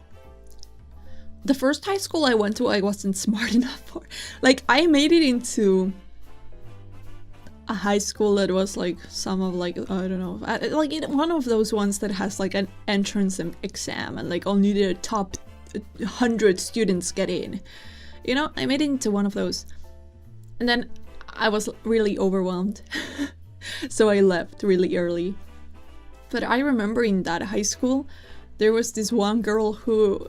the first high school I went to, I wasn't smart enough for. Like, I made it into a high school that was like some of like, I don't know, like one of those ones that has like an entrance exam and like only the top 100 students get in. You know, I made it into one of those. And then I was really overwhelmed. So I left really early. But I remember in that high school, there was this one girl who...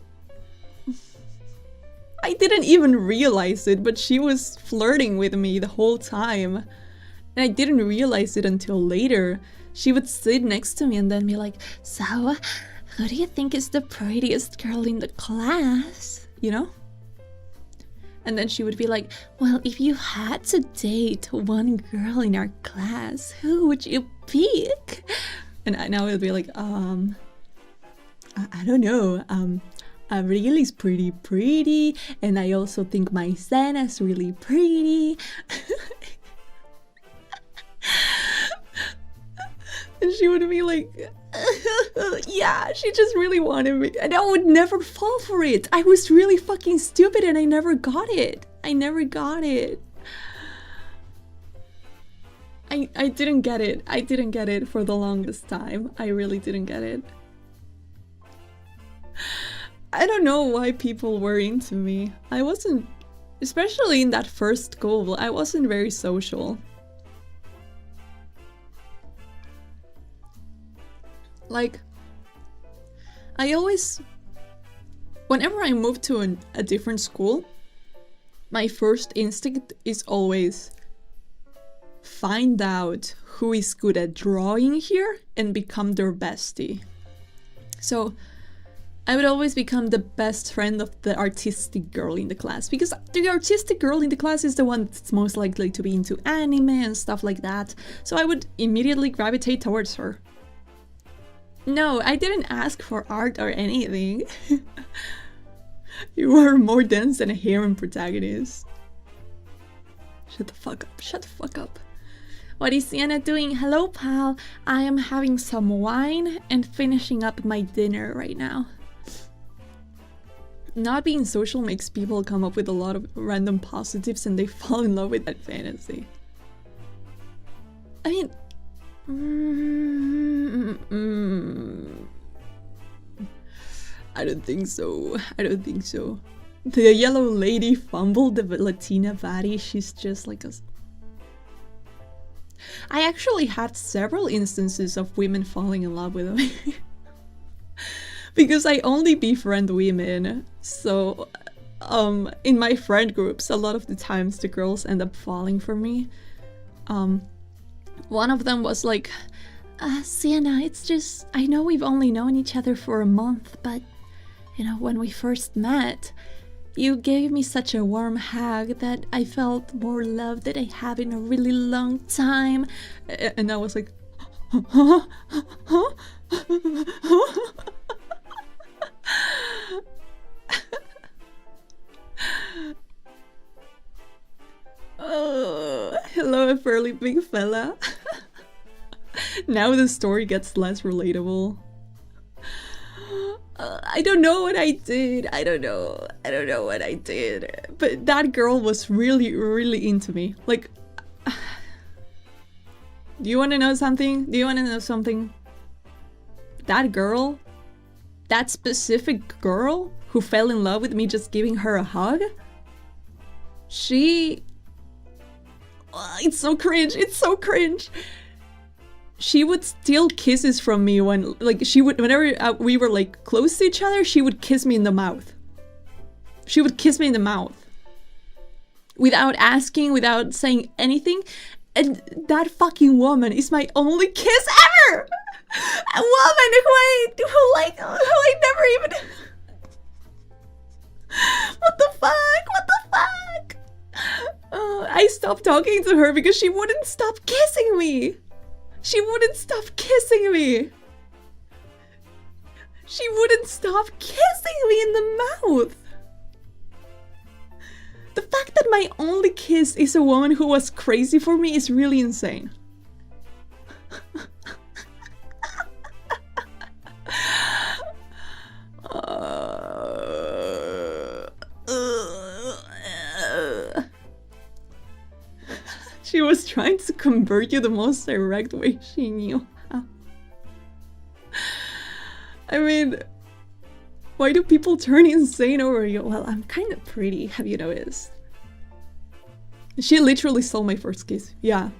I didn't even realize it, but she was flirting with me the whole time. And I didn't realize it until later. She would sit next to me and then be like, so, who do you think is the prettiest girl in the class? You know? And then she would be like, well, if you had to date one girl in our class, who would you pick? And I would be like, I don't know, Avril is pretty, and I also think my Siena's really pretty. And she would be like, yeah, she just really wanted me. And I would never fall for it. I was really fucking stupid and I never got it. I didn't get it. I didn't get it for the longest time. I really didn't get it. I don't know why people were into me. I wasn't, especially in that first school, I wasn't very social. Like, I always, whenever I move to a different school, my first instinct is always find out who is good at drawing here and become their bestie. So I would always become the best friend of the artistic girl in the class, because the artistic girl in the class is the one that's most likely to be into anime and stuff like that. So I would immediately gravitate towards her. No, I didn't ask for art or anything. You were more dense than a harem protagonist. Shut the fuck up, shut the fuck up. What is Siena doing? Hello, pal. I am having some wine and finishing up my dinner right now. Not being social makes people come up with a lot of random positives and they fall in love with that fantasy. I mean... I don't think so. I don't think so. The yellow lady fumbled the Latina baddie. She's just like a... I actually had several instances of women falling in love with me. Because I only befriend women. So, in my friend groups, a lot of the times the girls end up falling for me. One of them was like, Siena, it's just, I know we've only known each other for a month, but, you know, when we first met, you gave me such a warm hug that I felt more love than I have in a really long time. And I was like, huh? Oh, hello, a fairly big fella. Now the story gets less relatable. I don't know what I did. I don't know what I did. But that girl was really, really into me. Like, do you want to know something? That girl, that specific girl who fell in love with me just giving her a hug, she It's so cringe. It's so cringe. She would steal kisses from me when, like, she would, whenever we were, like, close to each other, she would kiss me in the mouth. She would kiss me in the mouth. Without asking, without saying anything. And that fucking woman is my only kiss ever! A woman who I never even... What the fuck? What the fuck? I stopped talking to her because she wouldn't stop kissing me. She wouldn't stop kissing me. She wouldn't stop kissing me in the mouth. The fact that my only kiss is a woman who was crazy for me is really insane. She was trying to convert you the most direct way she knew how. I mean, why do people turn insane over you? Well, I'm kind of pretty, have you noticed? She literally stole my first kiss. Yeah.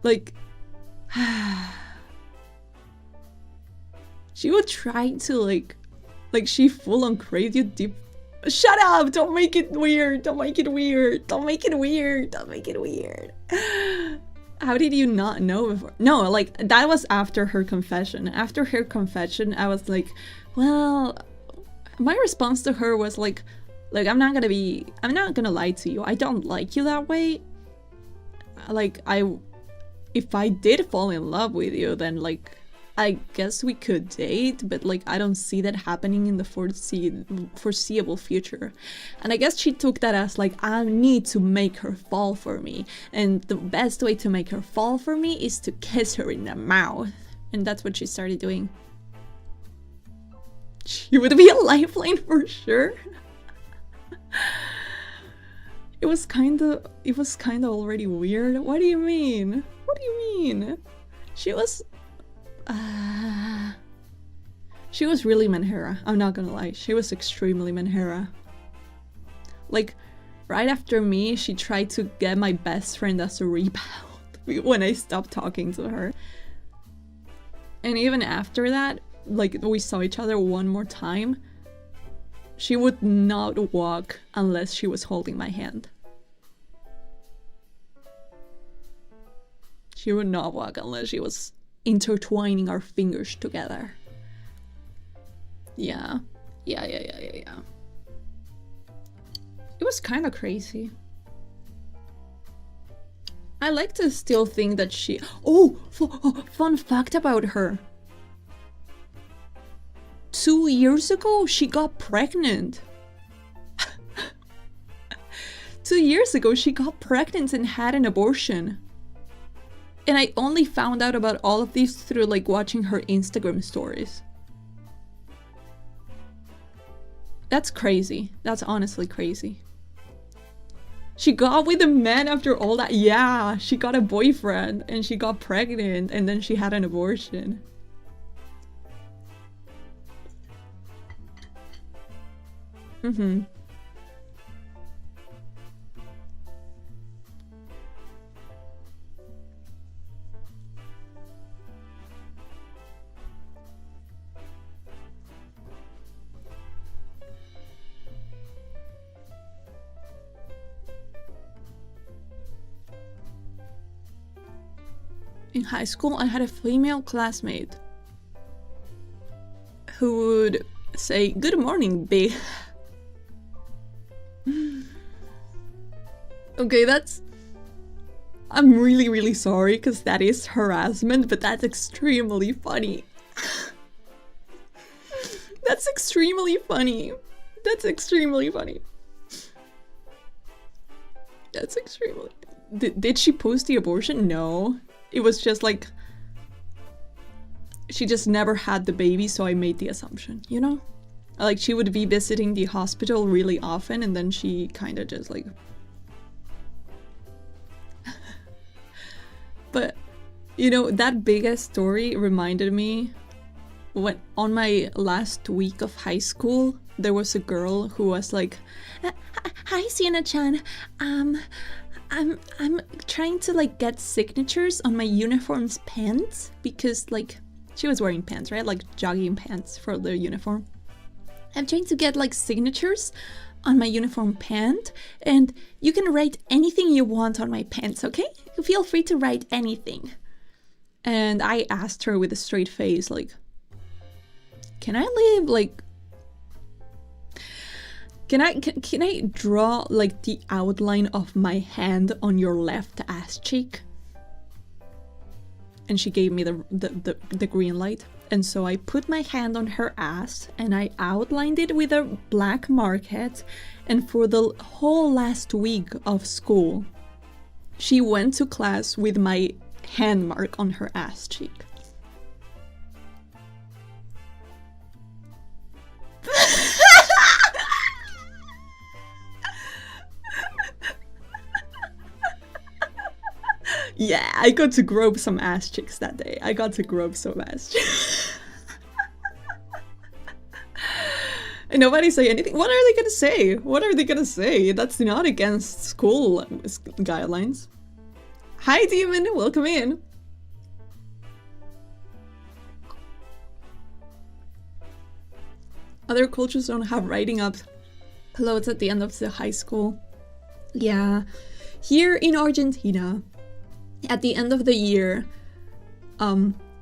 Like... she would try to, like she full on crazy deep... Shut up! Don't make it weird! Don't make it weird! Don't make it weird! Don't make it weird! How did you not know before? No, like, that was after her confession. After her confession, I was like, well... My response to her was like, I'm not gonna lie to you. I don't like you that way. Like, if I did fall in love with you, then, like... I guess we could date, but like I don't see that happening in the foreseeable future. And I guess she took that as like, I need to make her fall for me. And the best way to make her fall for me is to kiss her in the mouth. And that's what she started doing. She would be a lifeline for sure. It was kinda already weird. What do you mean? What do you mean? She was really Menhera, I'm not gonna lie. She was extremely Menhera. Like, right after me, she tried to get my best friend as a rebound when I stopped talking to her. And even after that, like, we saw each other one more time, she would not walk unless she was holding my hand. She would not walk unless she was intertwining our fingers together. Yeah. It was kind of crazy. I like to still think that she... Oh, fun fact about her. 2 years ago, she got pregnant. 2 years ago, she got pregnant and had an abortion. And I only found out about all of these through, like, watching her Instagram stories. That's crazy. That's honestly crazy. She got with a man after all that. Yeah, she got a boyfriend and she got pregnant and then she had an abortion. In high school, I had a female classmate who would say, "Good morning, babe." Okay, that's... I'm really sorry, because that is harassment, but that's extremely funny. That's extremely funny. That's extremely funny. That's extremely... Did she post the abortion? No. It was just like... She just never had the baby, so I made the assumption, you know? Like, she would be visiting the hospital really often, and then she kind of just like... But, you know, that biggest story reminded me when on my last week of high school, there was a girl who was like, "Hi, Siena-chan. I'm trying to like get signatures on my uniform's pants," because like she was wearing pants, right? Like jogging pants for the uniform. "I'm trying to get like signatures on my uniform pant, and you can write anything you want on my pants, okay? Feel free to write anything." And I asked her with a straight face, like, "Can I leave like, can I draw like the outline of my hand on your left ass cheek?" And she gave me the green light. And so I put my hand on her ass and I outlined it with a black market. And for the whole last week of school, she went to class with my hand mark on her ass cheek. Yeah, I got to grope some ass cheeks that day. I got to grope some ass cheeks. And nobody say anything. What are they gonna say? What are they gonna say? That's not against school guidelines. Hi, Demon. Welcome in. Other cultures don't have writing up clothes at the end of the high school. Yeah. Here in Argentina, at the end of the year,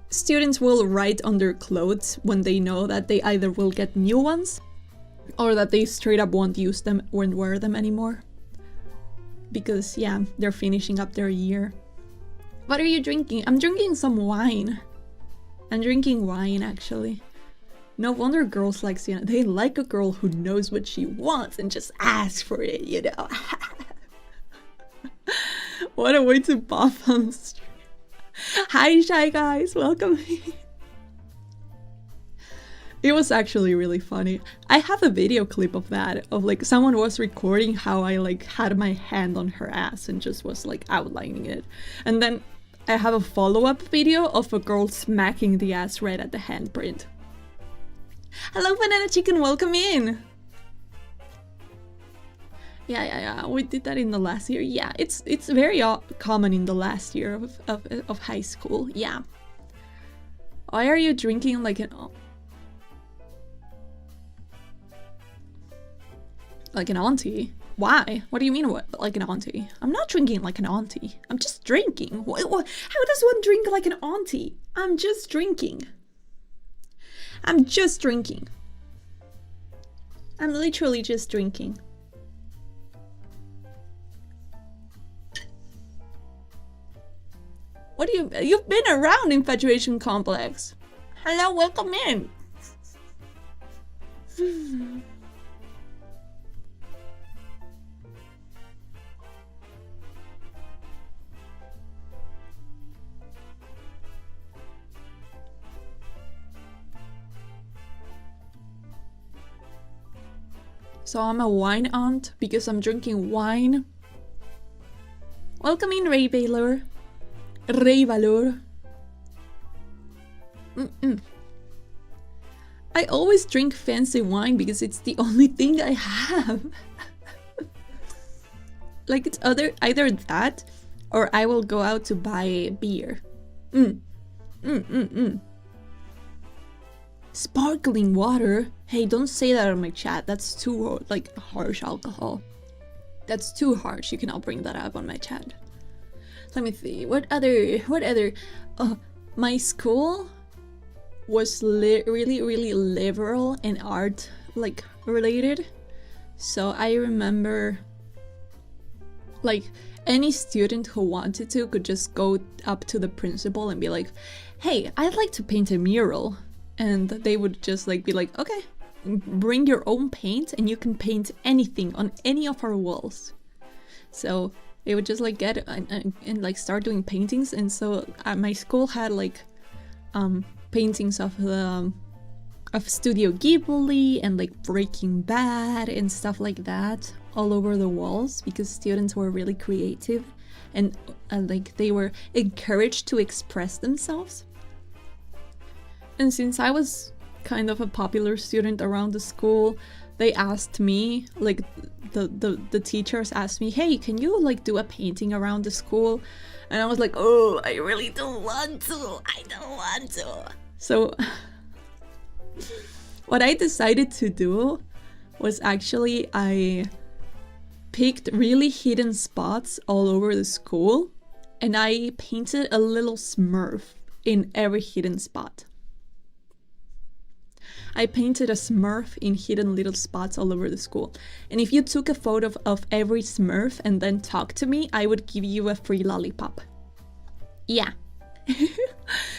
students will write on their clothes when they know that they either will get new ones or that they straight up won't use them, won't wear them anymore. Because, yeah, they're finishing up their year. What are you drinking? I'm drinking some wine. I'm drinking wine, actually. No wonder girls like Siena. They like a girl who knows what she wants and just asks for it, you know? What a way to buff on the stream. Hi, Shy Guys. Welcome. It was actually really funny. I have a video clip of that, of like someone was recording how I like had my hand on her ass and just was like outlining it. And then I have a follow-up video of a girl smacking the ass right at the handprint. Hello, Banana Chicken, welcome in! Yeah, we did that in the last year. Yeah, it's very common in the last year of high school, yeah. Why are you drinking like an auntie? Why? What do you mean, what, like an auntie? I'm not drinking like an auntie. I'm just drinking. How does one drink like an auntie? I'm just drinking. I'm just drinking. I'm literally just drinking. What do you've been around Infatuation Complex. Hello, welcome in. So I'm a wine aunt because I'm drinking wine. Welcome in, Ray Baylor. Ray Valor. I always drink fancy wine because it's the only thing I have. Like it's either that or I will go out to buy beer. Sparkling water? Hey, don't say that on my chat. That's too like harsh alcohol. That's too harsh. You cannot bring that up on my chat. Let me see. What other? My school was really liberal and art like related. So I remember like any student who wanted to could just go up to the principal and be like, "Hey, I'd like to paint a mural." And they would just like be like, "Okay, bring your own paint and you can paint anything on any of our walls." So they would just like get and like start doing paintings. And so my school had like paintings of Studio Ghibli and like Breaking Bad and stuff like that all over the walls because students were really creative and like they were encouraged to express themselves. And since I was kind of a popular student around the school, they asked me, like the teachers asked me, hey, can you like do a painting around the school? And I was like, oh, I really don't want to. I don't want to. So what I decided to do was actually I picked really hidden spots all over the school and I painted a little Smurf in every hidden spot. I painted a Smurf in hidden little spots all over the school. And if you took a photo of every Smurf and then talked to me, I would give you a free lollipop. Yeah.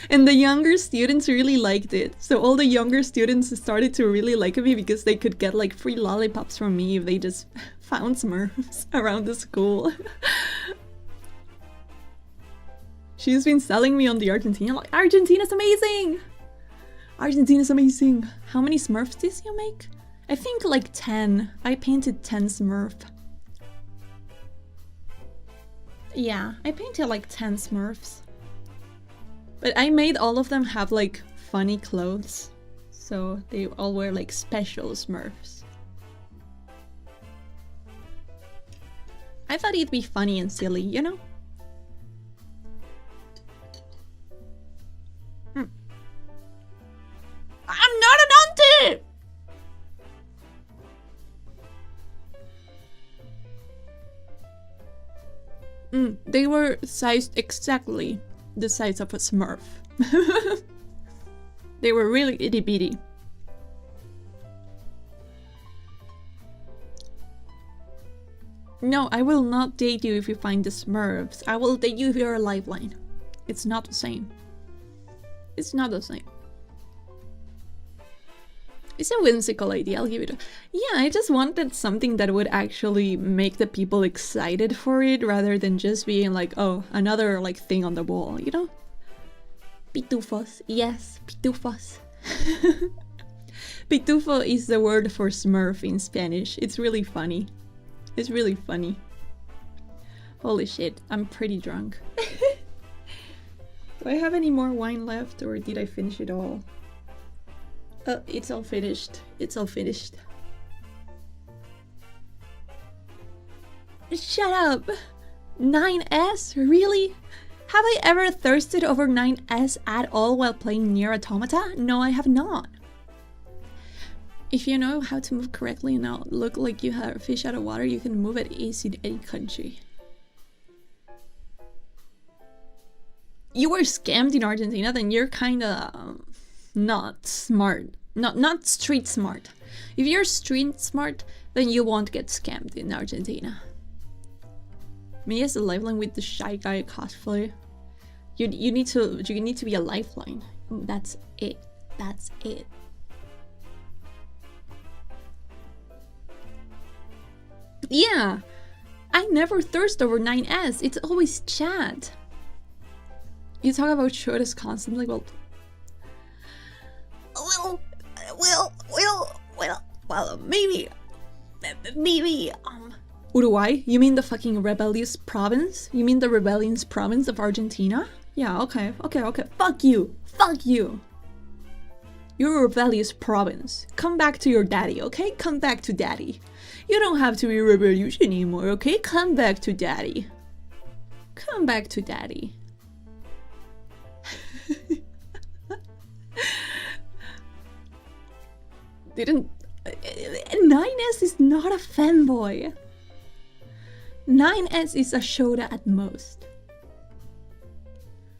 And the younger students really liked it. So all the younger students started to really like me because they could get like free lollipops from me if they just found Smurfs around the school. She's been selling me on the Argentina, like, Argentina's amazing! Argentina's amazing. How many Smurfs did you make? I think like 10. I painted 10 Smurf. Yeah, I painted like 10 Smurfs. But I made all of them have like funny clothes. So they all wear like special Smurfs. I thought it'd be funny and silly, you know? I'm not an auntie! They were sized exactly the size of a Smurf. They were really itty bitty. No, I will not date you if you find the Smurfs. I will date you if you're a lifeline. It's not the same. It's not the same. It's a whimsical idea, I'll give it a... Yeah, I just wanted something that would actually make the people excited for it, rather than just being like, oh, another like thing on the wall, you know? Pitufos, yes, pitufos. Pitufo is the word for Smurf in Spanish. It's really funny. It's really funny. Holy shit, I'm pretty drunk. Do I have any more wine left, or did I finish it all? It's all finished. It's all finished. Shut up! 9S? Really? Have I ever thirsted over 9S at all while playing Nier Automata? No, I have not. If you know how to move correctly and not look like you have a fish out of water, you can move at ease in any country. You were scammed in Argentina, then you're kinda... not smart. Not street smart. If you're street smart, then you won't get scammed in Argentina. Me as a lifeline with the shy guy cosplay. You need to be a lifeline. That's it. That's it. Yeah, I never thirst over 9S. It's always chat. You talk about shortest constantly. Well, maybe, Uruguay? You mean the fucking rebellious province? You mean the rebellious province of Argentina? Yeah, okay. Fuck you. You're a rebellious province. Come back to your daddy, okay? Come back to daddy. You don't have to be rebellious anymore, okay? Come back to daddy. Come back to daddy. Didn't... 9S is not a fanboy. 9S is a Shoda at most.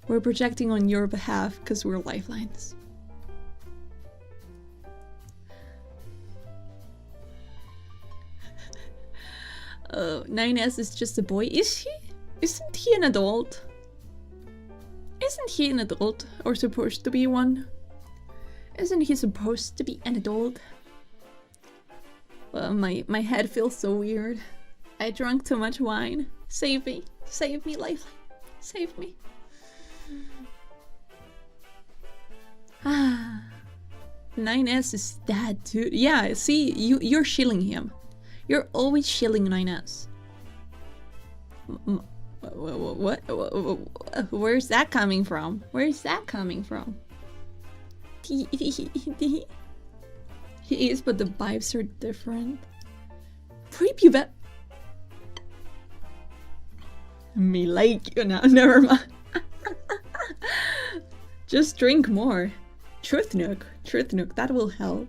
We're projecting on your behalf because we're lifelines. Oh, 9S is just a boy. Is he? Isn't he an adult? Isn't he an adult? Or supposed to be one? Isn't he supposed to be an adult? Well, my head feels so weird. I drank too much wine. Save me. Save me, lifeline. Save me. Ah. 9S is that dude. Yeah, see, you're shilling him. You're always shilling 9S. What? Where's that coming from? Where's that coming from? He is, but the vibes are different. Prepubescent. Me like you now. Never mind. Just drink more. Truth Nook, that will help.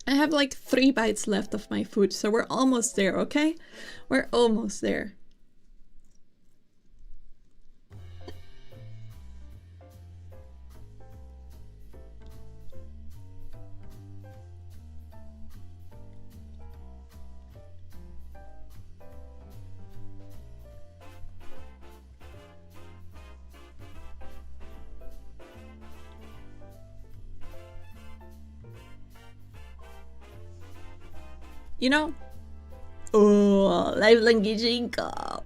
I have like 3 bites left of my food, so we're almost there, okay? We're almost there. You know? Oh, lifeline gijinka.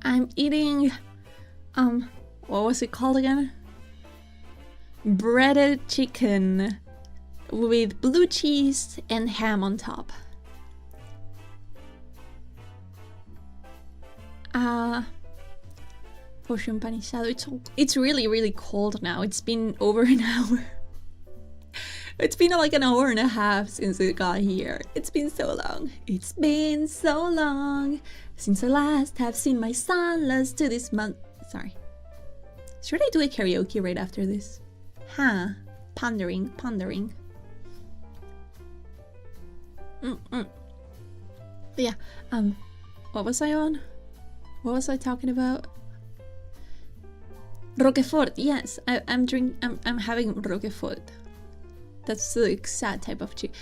I'm eating, what was it called again? Breaded chicken with blue cheese and ham on top. Pollo empanizado. It's really cold now. It's been over an hour. It's been like an hour and a half since it got here. It's been so long. It's been so long since I last have seen my son. Last to this month. Sorry. Should I do a karaoke right after this? Huh. Pondering. Yeah. What was I on? What was I talking about? Roquefort. Yes, I'm having Roquefort. That's the exact type of cheese.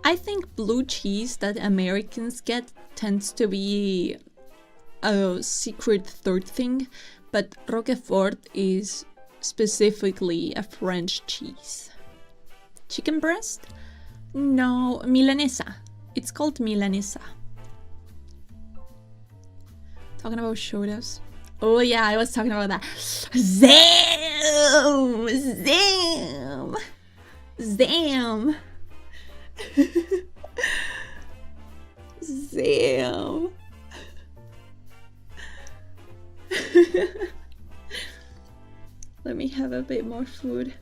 I think blue cheese that Americans get tends to be a secret third thing, but Roquefort is specifically a French cheese. Chicken breast? No, Milanesa. It's called Milanesa. Talking about sodas. Oh yeah, I was talking about that. Zam! Zam! Let me have a bit more food.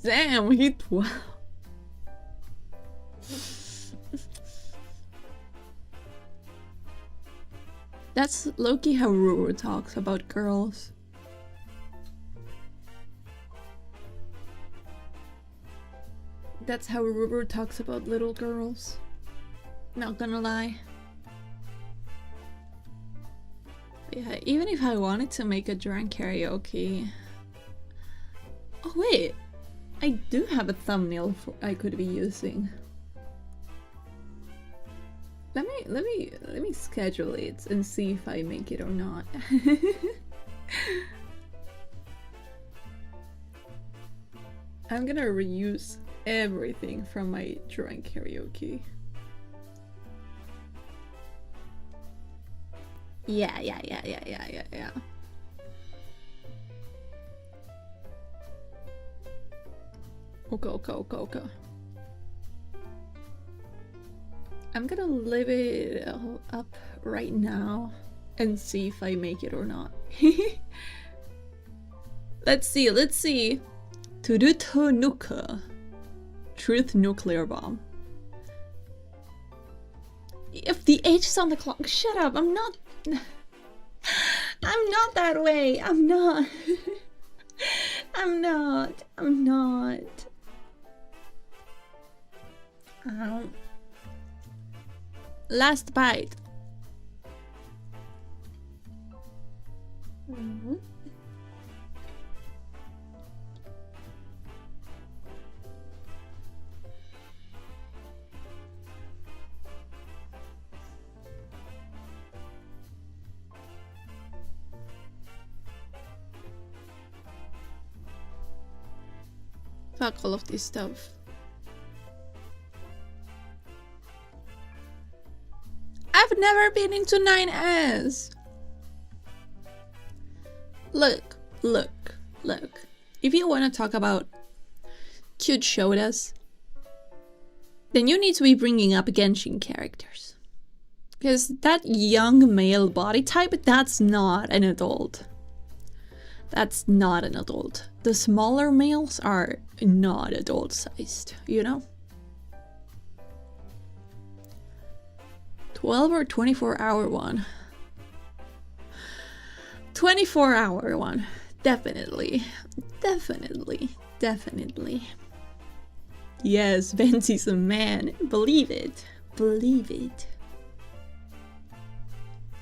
Damn, he 12. That's low-key how Ruru talks about girls. That's how Ruru talks about little girls. Not gonna lie. Yeah, even if I wanted to make a drunk karaoke... Oh wait! I do have a thumbnail I could be using. Let me schedule it and see if I make it or not. I'm gonna reuse everything from my drunk karaoke. Yeah. Okay. I'm gonna leave it up right now and see if I make it or not. Let's see. Turuto Nuka. Truth nuclear bomb. If the age is on the clock, shut up. I'm not that way. I'm not. Last bite. Fuck all of this stuff. I've never been into 9S. Look. If you want to talk about cute shotas, then you need to be bringing up Genshin characters. Because that young male body type, that's not an adult. That's not an adult. The smaller males are not adult sized, you know? 12 or 24-hour one. 24-hour one. Definitely. Yes, Venti's a man. Believe it.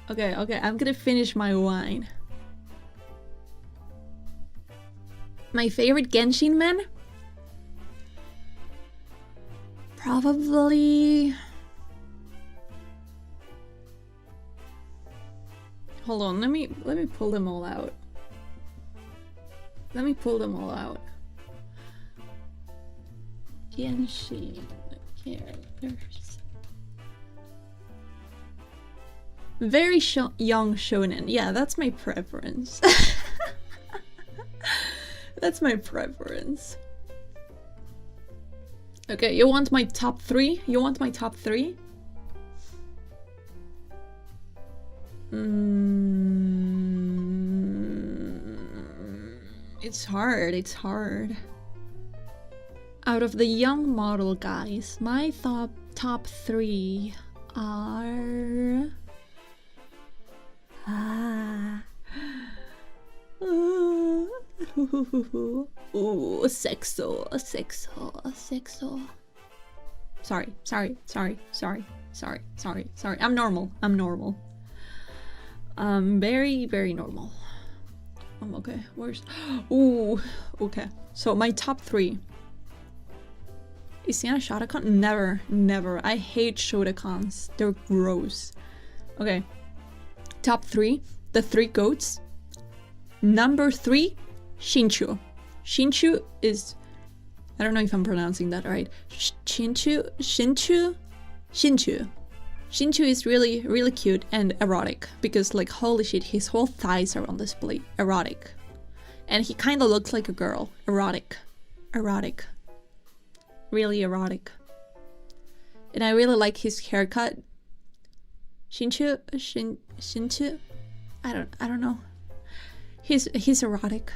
Okay, I'm gonna finish my wine. My favorite Genshin man? Probably... Hold on, let me pull them all out. Genshin characters. Very young shonen. Yeah, that's my preference. That's my preference. Okay, you want my top 3? It's hard. Out of the young model guys, my top 3 are... Ooh, sexo. Sorry. I'm normal. Very normal. I'm okay. Where's... Ooh, okay. So my top 3. Is Siena Shotacon? Never. I hate Shotacons. They're gross. Okay. Top 3. The 3 goats. Number 3, Shinchu. Shinchu is... I don't know if I'm pronouncing that right. Shinchu is really cute and erotic. Because, like, holy shit, his whole thighs are on display. Erotic. And he kind of looks like a girl. Erotic. Really erotic. And I really like his haircut. Shinchu? I don't know. He's erotic.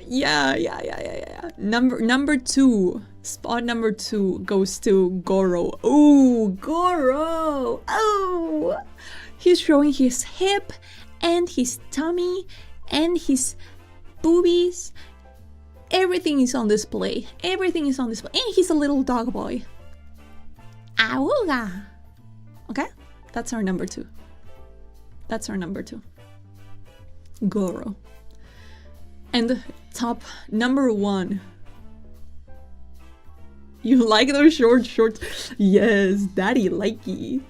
Yeah. Number 2. Spot number 2 goes to Goro. Oh, Goro! Oh! He's showing his hip and his tummy and his boobies. Everything is on display. And he's a little dog boy. Auga! Okay? That's our number 2. Goro. And top number 1. You like those shorts? Yes, daddy likey.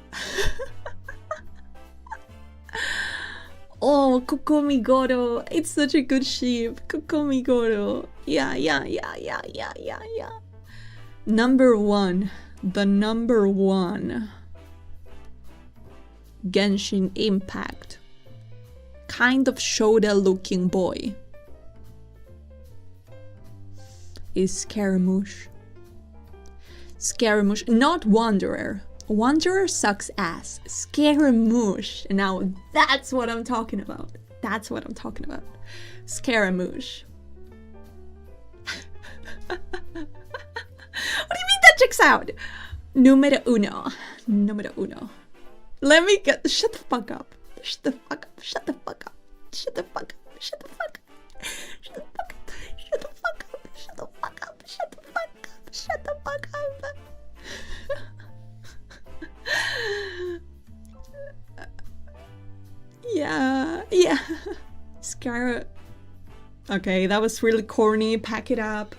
Oh, Kokomigoro. It's such a good sheep. Kokomigoro. Yeah. Number 1. The number 1. Genshin Impact. Kind of Shota looking boy. Is Scaramouche. Not Wanderer. Wanderer sucks ass. Scaramouche. Now that's what I'm talking about. Scaramouche. What do you mean that checks out? Numero uno. Let me get... Shut the fuck up. Yeah. Scar. Okay, that was really corny. Pack it up.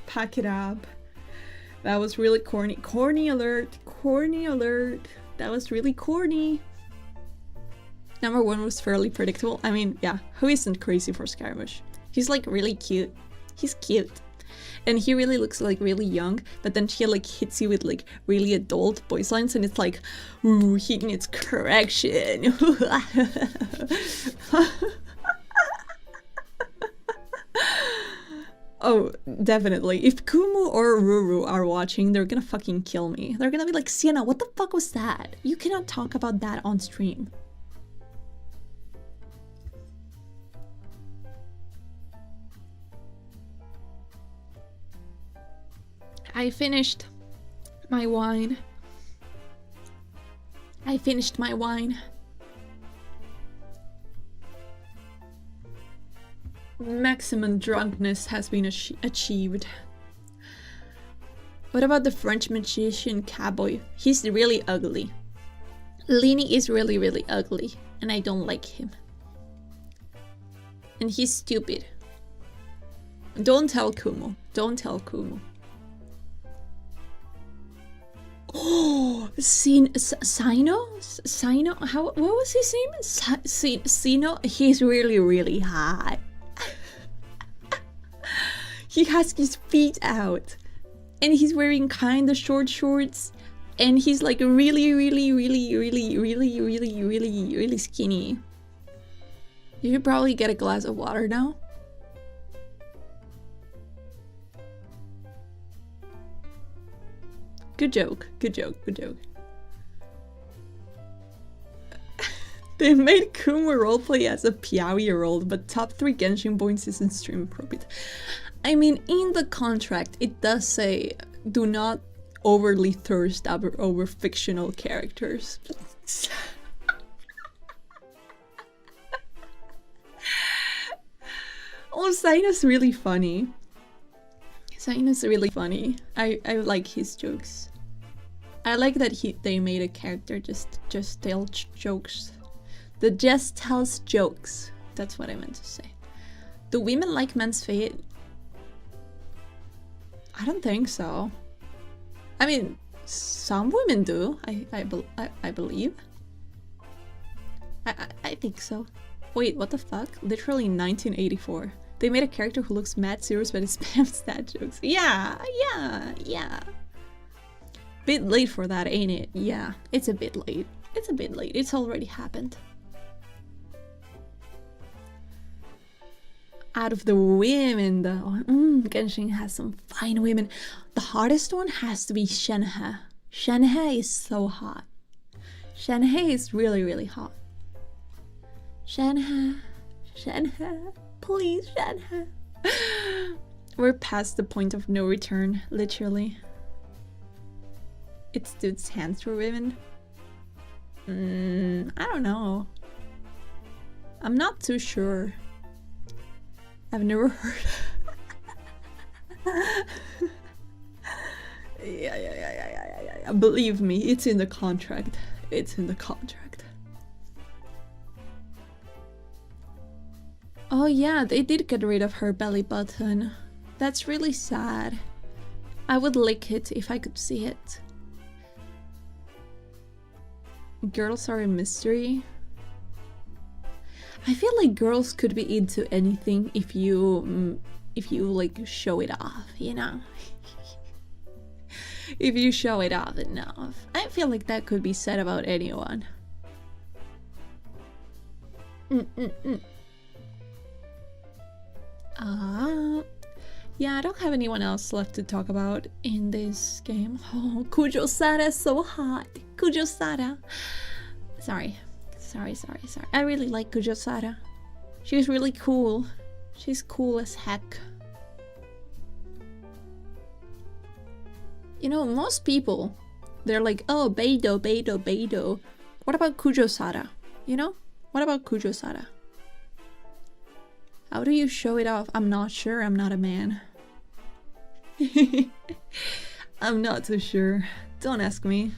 That was really corny. Corny alert. That was really corny. Number 1 was fairly predictable. I mean, yeah, who isn't crazy for Scaramouche? He's like really cute. He's cute. And he really looks like really young, but then she like hits you with like really adult voice lines and it's like, ooh, he needs correction. Oh, definitely. If Kumu or Ruru are watching, they're gonna fucking kill me. They're gonna be like, Siena, what the fuck was that? You cannot talk about that on stream. I finished my wine. I finished my wine. Maximum drunkenness has been achieved. What about the French magician cowboy? He's really ugly. Lenny is really, really ugly, and I don't like him. And he's stupid. Don't tell Kumu. Don't tell Kumu. Oh, Sino? How? What was his name? Sino? He's really, really hot. He has his feet out, and he's wearing kind of short shorts, and he's like really, really, really, really, really, really, really, really skinny. You should probably get a glass of water now. Good joke, good joke, good joke. They made Kumu roleplay as a Piao-year-old, but top 3 Genshin points isn't stream appropriate. I mean, in the contract, it does say, do not overly thirst over fictional characters. Oh, Siena's really funny. Siena's really funny. I like his jokes. I like that they made a character just tell jokes. The just tells jokes. That's what I meant to say. Do women like men's fate? I don't think so. I mean, some women do. I believe. I think so. Wait, what the fuck? Literally 1984. They made a character who looks mad serious but it spams that jokes. Yeah. Bit late for that, ain't it? Yeah, it's a bit late. It's a bit late. It's already happened. Out of the women though, Genshin has some fine women. The hottest one has to be Shenhe. Shenhe is so hot. Shenhe is really, really hot. Shenhe, please Shenhe. We're past the point of no return, literally. It stood hands for women. I don't know. I'm not too sure. I've never heard. Yeah. Believe me, it's in the contract. It's in the contract. Oh yeah, they did get rid of her belly button. That's really sad. I would lick it if I could see it. Girls are a mystery. I feel like girls could be into anything if you like show it off, you know? If you show it off enough. I feel like that could be said about anyone. Yeah, I don't have anyone else left to talk about in this game. Oh, Kujo-Sara is so hot. Kujo-Sara. Sorry. I really like Kujo-Sara. She's really cool. She's cool as heck. You know, most people, they're like, oh, Beidou. What about Kujo-Sara? You know? What about Kujo-Sara? How do you show it off? I'm not sure. I'm not a man. I'm not too sure. Don't ask me.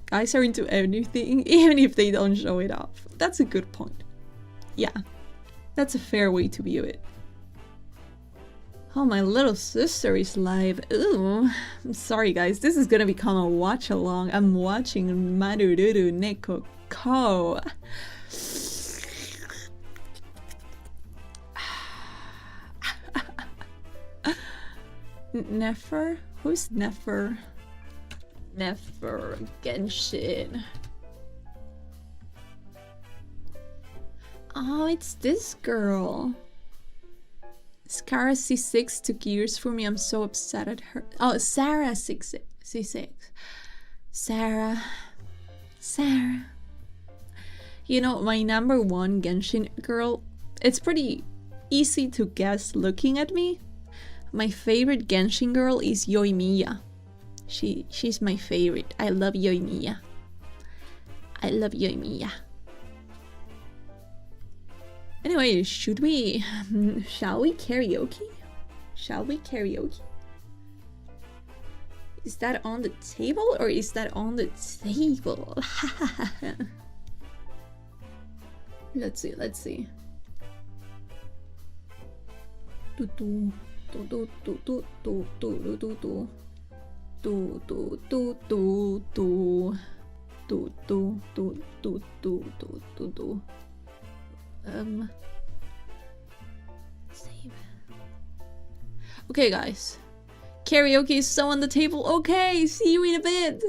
Guys are into anything, even if they don't show it off. That's a good point. Yeah, that's a fair way to view it. Oh, my little sister is live. Ooh, I'm sorry guys, this is gonna become a watch along. I'm watching Marururu Neko go. Nefer? Who's Nefer? Nefer Genshin. Oh, it's this girl. Scara C6 took years for me. I'm so upset at her. Oh, Sarah C6. Sarah. You know, my number one Genshin girl, it's pretty easy to guess looking at me. My favorite Genshin girl is Yoimiya. She's my favorite. I love Yoimiya. I love Yoimiya. Anyway, shall we karaoke? Shall we karaoke? Is that on the table or is that on the table? Let's see. Save. Okay, guys. Karaoke is so on the table. Okay, see you in a bit.